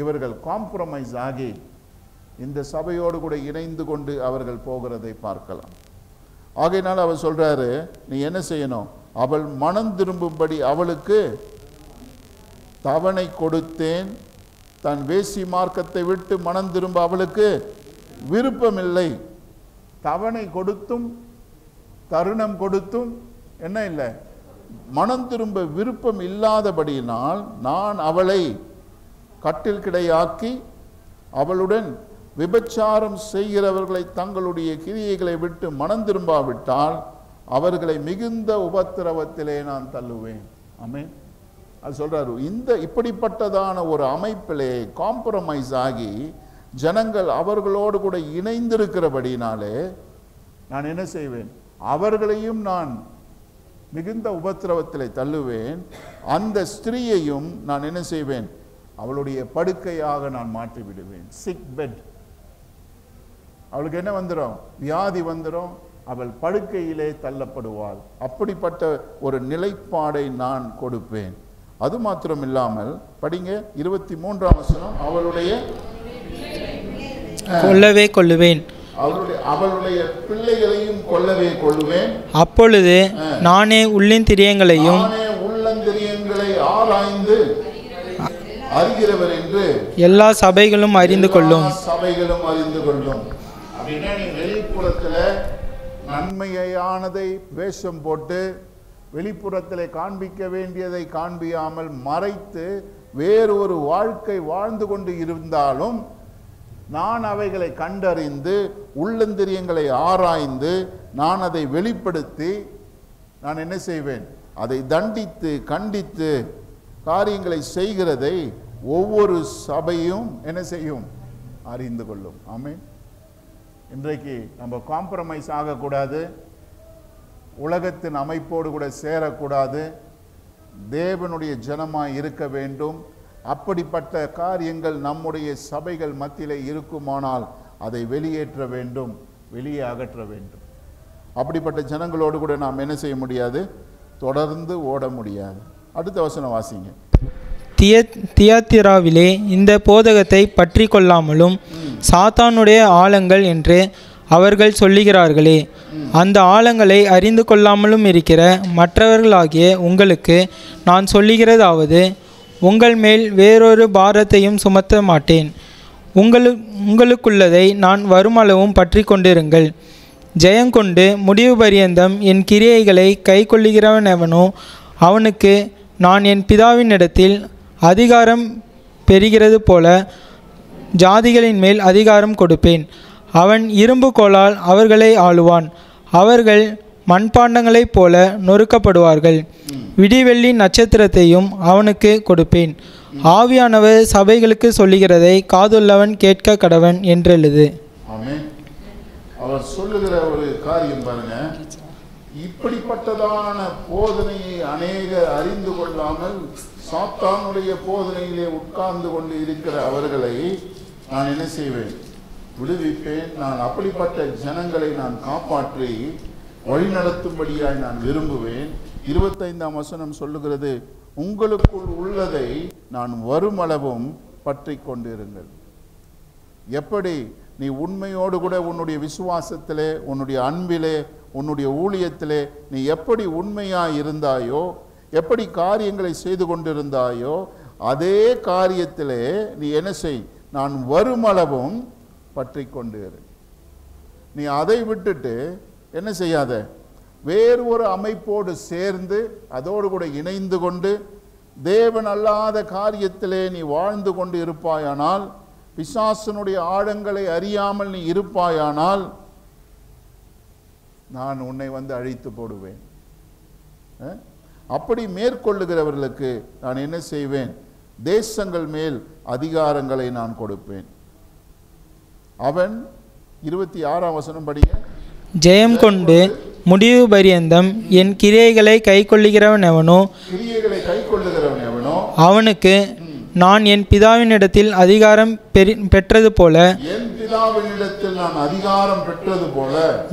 இவர்கள் காம்ப்ரமைஸ் ஆகி இந்த சபையோடு கூட இணைந்து கொண்டு அவர்கள் போகிறதை பார்க்கலாம். ஆகையினால் அவர் சொல்றாரு, நீ என்ன செய்யணும்? அவள் மனம் திரும்பும்படி அவளுக்கு தவணை கொடுத்தேன். தன் வேசி மார்க்கத்தை விட்டு மனம் திரும்ப அவளுக்கு விருப்பமில்லை. தவணை கொடுத்தும் தருணம் கொடுத்தும் என்ன இல்லை? மனம் திரும்ப விருப்பம் இல்லாதபடியினால் நான் அவளை கட்டில் கிடையாக்கி அவளுடன் விபச்சாரம் செய்கிறவர்களை தங்களுடைய கிரியைகளை விட்டு மனம் திரும்பாவிட்டால் அவர்களை மிகுந்த உபத்திரவத்திலே நான் தள்ளுவேன். ஆமென். அது சொல்றாரு. இப்படிப்பட்டதான ஒரு அமைப்பிலே காம்ப்ரமைஸ் ஆகி ஜனங்கள் அவர்களோடு கூட இணைந்திருக்கிறபடினாலே நான் என்ன செய்வேன்? அவர்களையும் நான் மிகுந்த உபத்திரவத்திலே தள்ளுவேன். அந்த ஸ்திரீயையும் நான் என்ன செய்வேன்? அவளுடைய படுக்கையாக நான் மாற்றி விடுவேன். Sick bed. அவளுக்கு என்ன வந்துடும்? வியாதி வந்துடும். அவள் படுக்கையிலே தள்ளப்படுவாள். அப்படிப்பட்ட ஒரு நிலைப்பாடை நான் கொடுப்பேன். அது மாத்திரம் இல்லாமல் படிங்க 23ஆம் வசனம். அவளுடைய கொல்லவே கொள்ளுவேன், அவளுடைய பிள்ளைகளையும் கொல்லவே கொள்ளுவேன். அப்பொழுது நானே உள்ளந்திரியங்களையும் உள்ளந்திரியங்களை ஆராய்ந்து அறிகிறவர் என்று எல்லா சபைகளும் அறிந்து கொள்ளும். சபைகளும் அறிந்து கொள்ளும். அப்படின்னா நீ வெளிப்புறத்துல நன்மையானதை வேஷம் போட்டு வெளிப்புறத்தில் காண்பிக்க வேண்டியதை காண்பியாமல் மறைத்து வேறொரு வாழ்க்கை வாழ்ந்து கொண்டு இருந்தாலும் நான் அவைகளை கண்டறிந்து உள்ளந்திரியங்களை ஆராய்ந்து நான் அதை வெளிப்படுத்தி நான் என்ன செய்வேன்? அதை தண்டித்து கண்டித்து காரியங்களை செய்கிறதை ஒவ்வொரு சபையும் என்ன செய்யும்? அறிந்து கொள்ளும். ஆமென். இன்றைக்கு நம்ம காம்ப்ரமைஸ் ஆகக்கூடாது, உலகத்தின் அமைப்போடு கூட சேரக்கூடாது, தேவனுடைய ஜனமாய் இருக்க வேண்டும். அப்படிப்பட்ட காரியங்கள் நம்முடைய சபைகள் மத்தியிலே இருக்குமானால் அதை வெளியேற்ற வேண்டும், வெளியே அகற்ற வேண்டும். அப்படிப்பட்ட ஜனங்களோடு கூட நாம் என்ன செய்ய முடியாது? தொடர்ந்து ஓட முடியாது. அடுத்த வசனம் வாசிங்க. தியத்திராவிலே இந்த போதகத்தை பற்றி கொள்ளாமலும் சாத்தானுடைய ஆழங்கள் என்று அவர்கள் சொல்லுகிறார்களே, அந்த ஆழங்களை அறிந்து கொள்ளாமலும் இருக்கிற மற்றவர்களாகிய உங்களுக்கு நான் சொல்லுகிறதாவது, உங்கள் மேல் வேறொரு பாரத்தையும் சுமத்த மாட்டேன். உங்களுக்குள்ளதை நான் வருமளவும் பற்றி கொண்டிருங்கள். ஜெயங்கொண்டு முடிவு பரியந்தம் என் கிரியைகளை கை கொள்ளுகிறவனெவனோ அவனுக்கு நான் என் பிதாவினிடத்தில் அதிகாரம் பெறுகிறது போல ஜாதிகளின் மேல் அதிகாரம் கொடுப்பேன். அவன் இரும்பு கோலால் அவர்களை ஆளுவான். அவர்கள் மண்பாண்டங்களைப் போல நொறுக்கப்படுவார்கள். விடிவெள்ளி நட்சத்திரத்தையும் அவனுக்கு கொடுப்பேன். ஆவியானவர் சபைகளுக்கு சொல்லுகிறதை காதுள்ளவன் கேட்க கடவன் என்றெழுது. ஆமென். அவர் சொல்லுகிற ஒரு காரியம் பாருங்க. இப்படிப்பட்டதான போதனையை அநேகர் அறிந்து கொள்ளாமல் சாத்தானுடைய போதனையிலே உட்கார்ந்து கொண்டு இருக்கிற அவர்களை நான் என்ன செய்வேன்? விடுவிப்பேன். நான் அப்படிப்பட்ட ஜனங்களை நான் காப்பாற்றி வழிநடத்தும்படியாய் நான் விரும்புவேன். 25ஆம் வசனம் சொல்லுகிறது, உங்களுக்குள் உள்ளதை நான் வருமளவும் பற்றி கொண்டிருங்கள். எப்படி நீ உண்மையோடு கூட உன்னுடைய விசுவாசத்திலே, உன்னுடைய அன்பிலே, உன்னுடைய ஊழியத்திலே நீ எப்படி உண்மையாய் இருந்தாயோ, எப்படி காரியங்களை செய்து கொண்டிருந்தாயோ, அதே காரியத்திலே நீ என்ன செய்? நான் வருமளவும் பற்றி கொண்டு இரு. நீ அதை விட்டுட்டு என்ன செய்யாத? வேறு ஒரு அமைப்போடு சேர்ந்து அதோடு கூட இணைந்து கொண்டு தேவன் அல்லாத காரியத்திலே நீ வாழ்ந்து கொண்டு இருப்பாயானால், பிசாசனுடைய ஆழங்களை அறியாமல் நீ இருப்பாயானால் நான் உன்னை அழித்து போடுவேன். அப்படி மேற்கொள்ளுகிறவர்களுக்கு நான் என்ன செய்வேன்? தேசங்கள் மேல் அதிகாரங்களை நான் கொடுப்பேன். அவன் 26ஆம் வசனம் படிங்க. ஜெயம் கொண்டு முடிவு பரியந்தம் என் கிரியைகளை கை கொள்ளுகிறவனெவனோ அவனுக்கு நான் என் பிதாவினிடத்தில் அதிகாரம் பெற்றது போல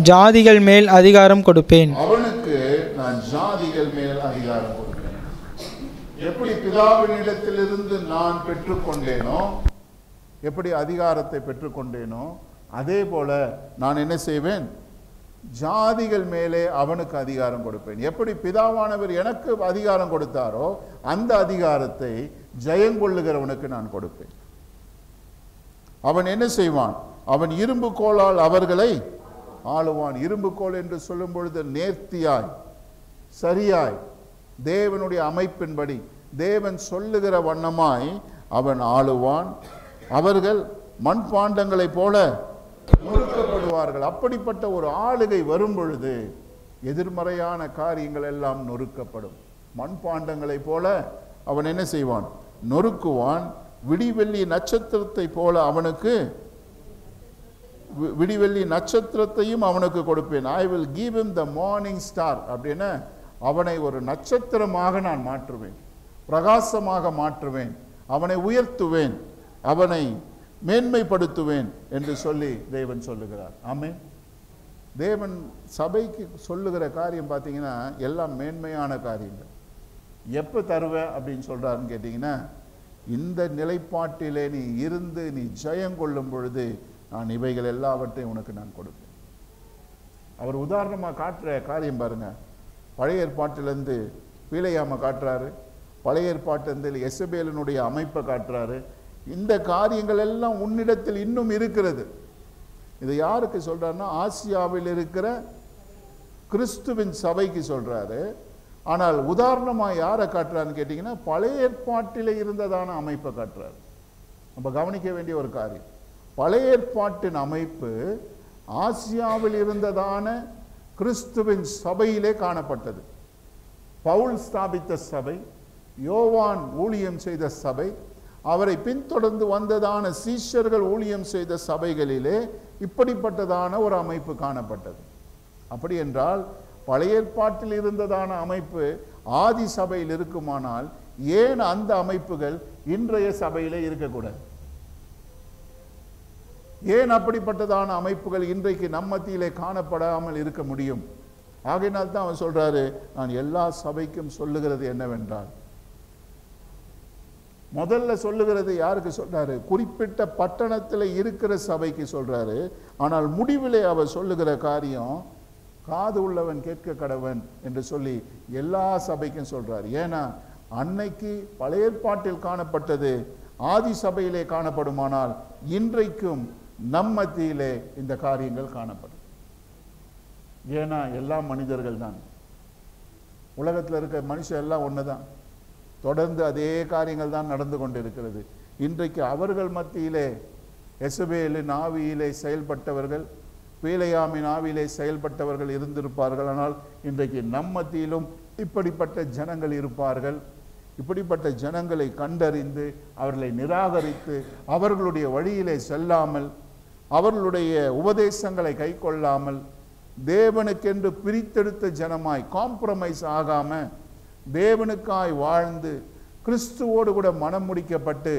ஜாதிகள் மேல் அதிகாரம் கொடுப்பேன். அவனுக்கு நான் ஜாதிகள் மேல் அதிகாரம் கொடுப்பேன். எப்படி பிதாவினிடத்திலிருந்து நான் பெற்றுக்கொண்டேனோ, எப்படி அதிகாரத்தை பெற்றுக்கொண்டேனோ, அதே போல நான் என்ன செய்வேன்? ஜாதிகள் மேலே அவனுக்கு அதிகாரம் கொடுப்பேன். எப்படி பிதாவானவர் எனக்கு அதிகாரம் கொடுத்தாரோ அந்த அதிகாரத்தை ஜெயங்கொள்ளுகிறவனுக்கு நான் கொடுப்பேன். அவன் என்ன செய்வான்? அவன் இரும்பு கோலால் அவர்களை ஆளுவான். இரும்பு கோல் என்று சொல்லும் பொழுது நேர்த்தியாய், சரியாய், தேவனுடைய அமைப்பின்படி, தேவன் சொல்லுகிற வண்ணமாய் அவன் ஆளுவான். அவர்கள் மண்பாண்டங்களைப் போல நொறுக்கப்படுவார்கள். அப்படிப்பட்ட ஒரு ஆளுகை வரும் பொழுது எதிர்மறையான காரியங்கள் எல்லாம் நொறுக்கப்படும். மண்பாண்டங்களைப் போல அவன் என்ன செய்வான்? நொறுக்குவான். விடிவெள்ளி நட்சத்திரத்தை போல அவனுக்கு விடிவெள்ளி நட்சத்திரத்தையும் அவனுக்கு கொடுப்பேன். I will give him the morning star. அப்படின்னா அவனை ஒரு நட்சத்திரமாக நான் மாற்றுவேன், பிரகாசமாக மாற்றுவேன், அவனை உயர்த்துவேன், அவனை மேன்மைப்படுத்துவேன் என்று சொல்லி தேவன் சொல்லுகிறார். ஆமென். தேவன் சபைக்கு சொல்லுகிற காரியம் பார்த்தீங்கன்னா எல்லாம் மேன்மையான காரியங்கள். எப்போ தருவேன் அப்படின்னு சொல்றாருன்னு கேட்டிங்கன்னா, இந்த நிலைப்பாட்டிலே நீ இருந்து நீ ஜெயம் கொள்ளும் பொழுது நான் இவைகள் எல்லாவற்றையும் உனக்கு நான் கொடுப்பேன். அவர் உதாரணமாக காட்டுற காரியம் பாருங்க. பழைய ஏற்பாட்டிலேருந்து பீலையாம காட்டுறாரு, பழைய ஏற்பாட்டிலிருந்து எசபேலினுடைய அமைப்பை காட்டுறாரு. இந்த காரியங்கள் எல்லாம் உன்னிடத்தில் இன்னும் இருக்கிறது. இது யாருக்கு சொல்றாருன்னா ஆசியாவில் இருக்கிற கிறிஸ்துவின் சபைக்கு சொல்றாரு. ஆனால் உதாரணமாக யாரை காட்டுறாருன்னு கேட்டிங்கன்னா பழைய ஏற்பாட்டில் இருந்ததான அமைப்பை காட்டுறாரு. நம்ம கவனிக்க வேண்டிய ஒரு காரியம், பழைய ஏற்பாட்டின் அமைப்பு ஆசியாவில் இருந்ததான கிறிஸ்துவின் சபையிலே காணப்பட்டது. பவுல் ஸ்தாபித்த சபை, யோவான் ஊழியம் செய்த சபை, அவரை பின்தொடர்ந்து வந்ததான சீஷர்கள் ஊழியம் செய்த சபைகளிலே இப்படிப்பட்டதான ஒரு அமைப்பு காணப்பட்டது. அப்படி என்றால் பழைய ஏற்பாட்டில் இருந்ததான அமைப்பு ஆதி சபையில் இருக்குமானால் ஏன் அந்த அமைப்புகள் இன்றைய சபையிலே இருக்கக்கூடாது? ஏன் அப்படிப்பட்டதான அமைப்புகள் இன்றைக்கு நம்ம மத்தியிலே காணப்படாமல் இருக்க முடியும்? ஆகையினால் தான் அவன் சொல்றாரு, நான் எல்லா சபைக்கும் சொல்லுகிறது என்னவென்றால், முதல்ல சொல்லுகிறது யாருக்கு சொல்றாரு? குறிப்பிட்ட பட்டணத்தில் இருக்கிற சபைக்கு சொல்றாரு. ஆனால் முடிவிலே அவர் சொல்லுகிற காரியம் காது உள்ளவன் கேட்க கடவன் என்று சொல்லி எல்லா சபைக்கும் சொல்றார். ஏன்னா அன்னைக்கு பழைய ஏற்பாட்டில் காணப்பட்டது ஆதி சபையிலே காணப்படுமானால் இன்றைக்கும் நம் மத்தியிலே இந்த காரியங்கள் காணப்படும். ஏன்னா எல்லா மனிதர்கள் தான், உலகத்தில் இருக்க மனுஷன் எல்லாம் ஒன்று தான், தொடர்ந்து அதே காரியங்கள் தான் நடந்து கொண்டு இருக்கிறது. இன்றைக்கு அவர்கள் மத்தியிலே எசபேலின் ஆவியிலே செயல்பட்டவர்கள், பீலையாமின் ஆவியிலே செயல்பட்டவர்கள் இருந்திருப்பார்கள். ஆனால் இன்றைக்கு நம் மத்தியிலும் இப்படிப்பட்ட ஜனங்கள் இருப்பார்கள். இப்படிப்பட்ட ஜனங்களை கண்டறிந்து அவர்களை நிராகரித்து அவர்களுடைய வழியிலே செல்லாமல், அவர்களுடைய உபதேசங்களை கை கொள்ளாமல், தேவனுக்கென்று பிரித்தெடுத்த ஜனமாய் காம்ப்ரமைஸ் ஆகாம தேவனுக்காய் வாழ்ந்து கிறிஸ்துவோடு கூட மனம் முடிக்கப்பட்டு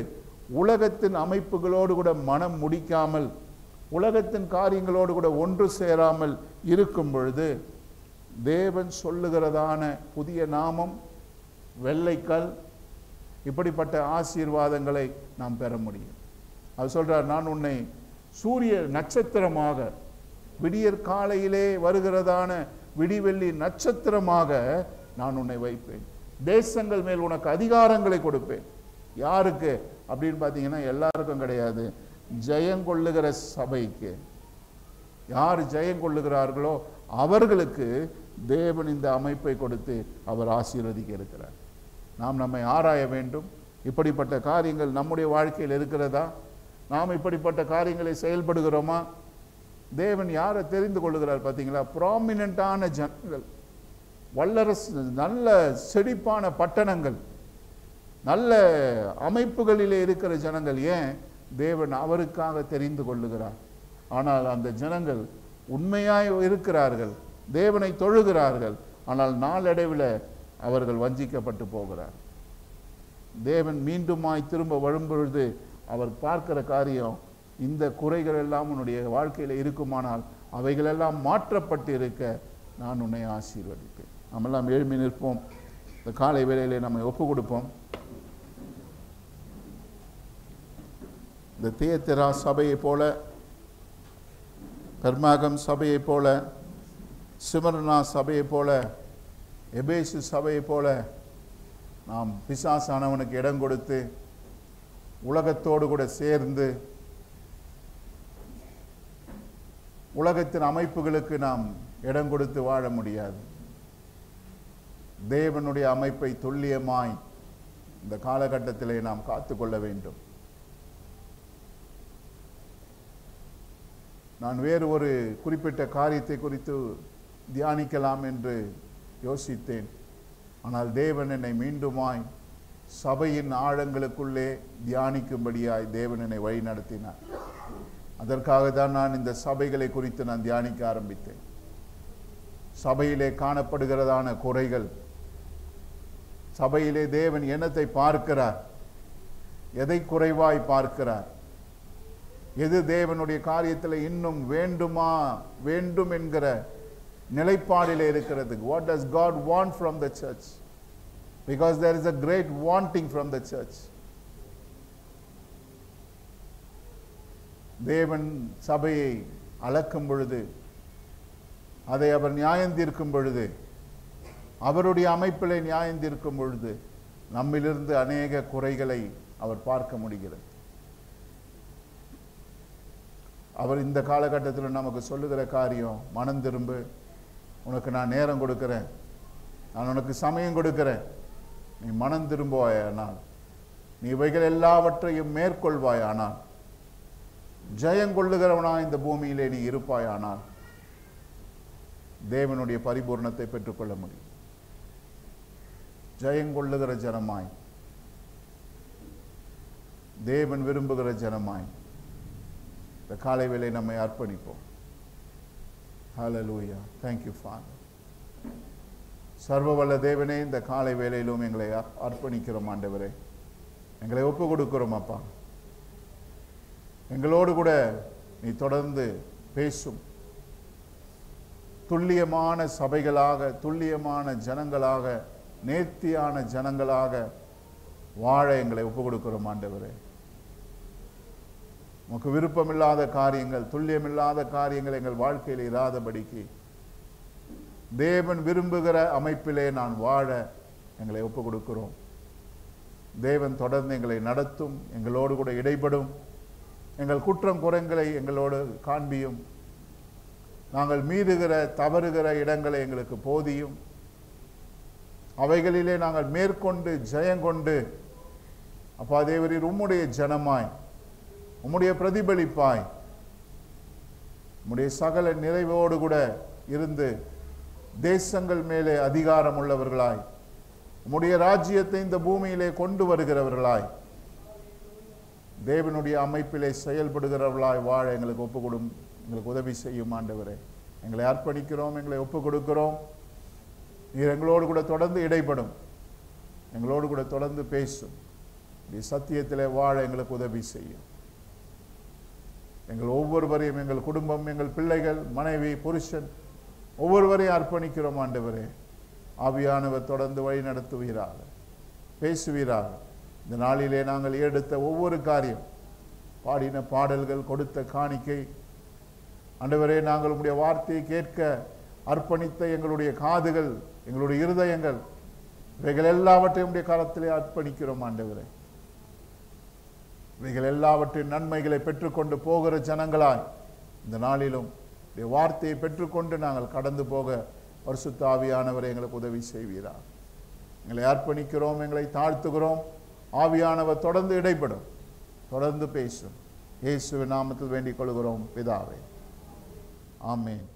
உலகத்தின் அமைப்புகளோடு கூட மனம் முடிக்காமல் உலகத்தின் காரியங்களோடு கூட ஒன்று சேராமல் இருக்கும் பொழுது தேவன் சொல்லுகிறதான புதிய நாமம், வெள்ளைக்கல், இப்படிப்பட்ட ஆசீர்வாதங்களை நாம் பெற முடியும். அவர் சொல்றார், நான் உன்னை சூரிய நட்சத்திரமாக, விடியற் காலையிலே வருகிறதான விடிவெள்ளி நட்சத்திரமாக நான் உன்னை வைப்பேன். தேசங்கள் மேல் உனக்கு அதிகாரங்களை கொடுப்பேன். யாருக்கு அப்படின்னு பார்த்தீங்கன்னா எல்லாருக்கும் கிடையாது, ஜெயங்கொள்ளுகிற சபைக்கு. யார் ஜெயங்கொள்ளுகிறார்களோ அவர்களுக்கு தேவன் இந்த அமைப்பை கொடுத்து அவர் ஆசீர்வதிக்க இருக்கிறார். நாம் நம்மை ஆராய வேண்டும். இப்படிப்பட்ட காரியங்கள் நம்முடைய வாழ்க்கையில் இருக்கிறதா? நாம் இப்படிப்பட்ட காரியங்களை செயல்படுகிறோமா? தேவன் யாரை தெரிந்து கொள்ளுகிறார் பார்த்தீங்களா? ப்ராமினென்ட்டான ஜனங்கள், வல்லரசு, நல்ல செழிப்பான பட்டணங்கள், நல்ல அமைப்புகளிலே இருக்கிற ஜனங்கள். ஏன்? தேவன் அவருக்காக தெரிந்து கொள்ளுகிறார். ஆனால் அந்த ஜனங்கள் உண்மையாய் இருக்கிறார்கள், தேவனை தொழுகிறார்கள். ஆனால் நாளடைவில் அவர்கள் வஞ்சிக்கப்பட்டு போகிறார். தேவன் மீண்டுமாய் திரும்ப வரும்பொழுது அவர் பார்க்கிற காரியம், இந்த குறைகள் எல்லாம் உன்னுடைய வாழ்க்கையில் இருக்குமானால் அவைகளெல்லாம் மாற்றப்பட்டு இருக்க நான் உன்னை ஆசீர்வதிப்பேன். நம்மெல்லாம் எழுப்பி நிற்போம். இந்த காலை வேளையிலே நம்மை ஒப்பு கொடுப்போம். இந்த தியத்திரா சபையை போல, பெர்மாகம் சபையை போல, சிமர்னா சபையை போல, எபேசு சபையை போல நாம் பிசாசானவனுக்கு இடம் கொடுத்து உலகத்தோடு கூட சேர்ந்து உலகத்தின் அமைப்புகளுக்கு நாம் இடம் கொடுத்து வாழ முடியாது. தேவனுடைய அமைப்பை துல்லியமாய் இந்த காலகட்டத்திலே நாம் காத்து கொள்ள வேண்டும். நான் வேறு ஒரு குறிப்பிட்ட காரியத்தை குறித்து தியானிக்கலாம் என்று யோசித்தேன். ஆனால் தேவன் என்னை மீண்டுமாய் சபையின் ஆழங்களுக்குள்ளே தியானிக்கும்படியாய் தேவன் என்னை வழி நடத்தினார். அதற்காக தான் நான் இந்த சபைகளை குறித்து நான் தியானிக்க ஆரம்பித்தேன். சபையிலே காணப்படுகிறதான குறைகள், சபையிலே தேவன் என்னத்தை பார்க்கிறார், எதை குறைவாய் பார்க்கிறார், எது தேவனுடைய காரியத்தில் இன்னும் வேண்டும் என்கிற நிலைப்பாடிலே இருக்கிறது. What does God want from the church? Because there is a great wanting from the church. தேவன் சபையை அளக்கும் பொழுது, அதை அவர் நியாயந்தீர்க்கும் பொழுது, அவருடைய அமைப்பிலே நியாயந்தீர்க்கும் பொழுது நம்மிலிருந்து அநேக குறைகளை அவர் பார்க்க முடிகிறது. அவர் இந்த காலகட்டத்தில் நமக்கு சொல்லுகிற காரியம், மனம் திரும்பு, உனக்கு நான் நேரம் கொடுக்கிறேன், நான் உனக்கு சமயம் கொடுக்கிறேன், நீ மனம் திரும்புவாயானால், நீ இவைகள் எல்லாவற்றையும் மேற்கொள்வாயானால், ஜெயங்கொள்ளுகிறவனா இந்த பூமியிலே நீ இருப்பாயானால் தேவனுடைய பரிபூர்ணத்தை பெற்றுக்கொள்ள முடியும். ஜெயங்கொள்ளுகிற ஜனமாய், தேவன் விரும்புகிற ஜனமாய் இந்த காலை வேளை நம்மை அர்ப்பணிப்போம். ஹல்லேலூயா. Thank you Father. சர்வவல்ல தேவனே, இந்த காலை வேளையிலும் எங்களை அர்ப்பணிக்கிறோம் ஆண்டவரே. எங்களை ஒப்பு கொடுக்கிறோம் அப்பா. எங்களோடு கூட நீ தொடர்ந்து பேசும். துல்லியமான சபைகளாக, துல்லியமான ஜனங்களாக, நேர்த்தியான ஜனங்களாக வாழ எங்களை ஒப்பு கொடுக்கிறோம் ஆண்டவரே. உமக்கு விருப்பமில்லாத காரியங்கள், துல்லியமில்லாத காரியங்கள் எங்கள் வாழ்க்கையில் இராதபடிக்கு தேவன் விரும்புகிற அமைப்பிலே நான் வாழ எங்களை ஒப்பு கொடுக்கிறோம். தேவன் தொடர்ந்து எங்களை நடத்தும், எங்களோடு கூட இடைப்படும், எங்கள் குற்றம் குறைகளை எங்களோடு காண்பியும், நாங்கள் மீறுகிற தவறுகிற இடங்களை எங்களுக்கு போதியும், அவைகளிலே நாங்கள் மேற்கொண்டு ஜெயங்கொண்டு அப்பா தேவரீர் உம்முடைய ஜனமாய், உம்முடைய பிரதிபலிப்பாய், உம்முடைய சகல நிறைவோடு கூட இருந்து தேசங்கள் மேலே அதிகாரம் உள்ளவர்களாய், உம்முடைய ராஜ்யத்தை இந்த பூமியிலே கொண்டு வருகிறவர்களாய், தேவனுடைய அமைப்பிலே செயல்படுகிறவர்களாய் வாழ எங்களுக்கு ஒப்புக்கொடும், எங்களுக்கு உதவி செய்யும் ஆண்டவரே. எங்களை அர்ப்பணிக்கிறோம், எங்களை ஒப்புக் கொடுக்கிறோம். நீர் எங்களோடு கூட தொடர்ந்து இடைப்படும், எங்களோடு கூட தொடர்ந்து பேசும், சத்தியத்திலே வாழ எங்களுக்கு உதவி செய்யும். எங்கள் ஒவ்வொருவரையும், எங்கள் குடும்பம், எங்கள் பிள்ளைகள், மனைவி, புருஷன் ஒவ்வொருவரையும் அர்ப்பணிக்கிறோம் ஆண்டவரே. ஆவியானவர் தொடர்ந்து வழி நடத்துவீராக, பேசுவீராக. இந்த நாளிலே நாங்கள் எடுத்த ஒவ்வொரு காரியம், பாடின பாடல்கள், கொடுத்த காணிக்கை ஆண்டவரே, நாங்கள் உம்முடைய வார்த்தையை கேட்க அர்ப்பணித்த எங்களுடைய காதுகள், எங்களுடைய இருதயங்கள், இவைகள் எல்லாவற்றையும் உம்முடைய கரத்திலே அர்ப்பணிக்கிறோம் ஆண்டவரே. இவைகள் எல்லாவற்றின் நன்மைகளை பெற்றுக்கொண்டு போகிற ஜனங்களாய் இந்த நாளிலும் வார்த்தையை பெற்றுக்கொண்டு நாங்கள் கடந்து போக பரிசுத்த ஆவியானவரை எங்களுக்கு உதவி செய்வீரா. எங்களை அர்ப்பணிக்கிறோம், எங்களை தாழ்த்துகிறோம். ஆவியானவர் தொடர்ந்து இடைப்படும், தொடர்ந்து பேசும். இயேசுவின் நாமத்தில் வேண்டிக் கொள்கிறோம் பிதாவே. ஆமென்.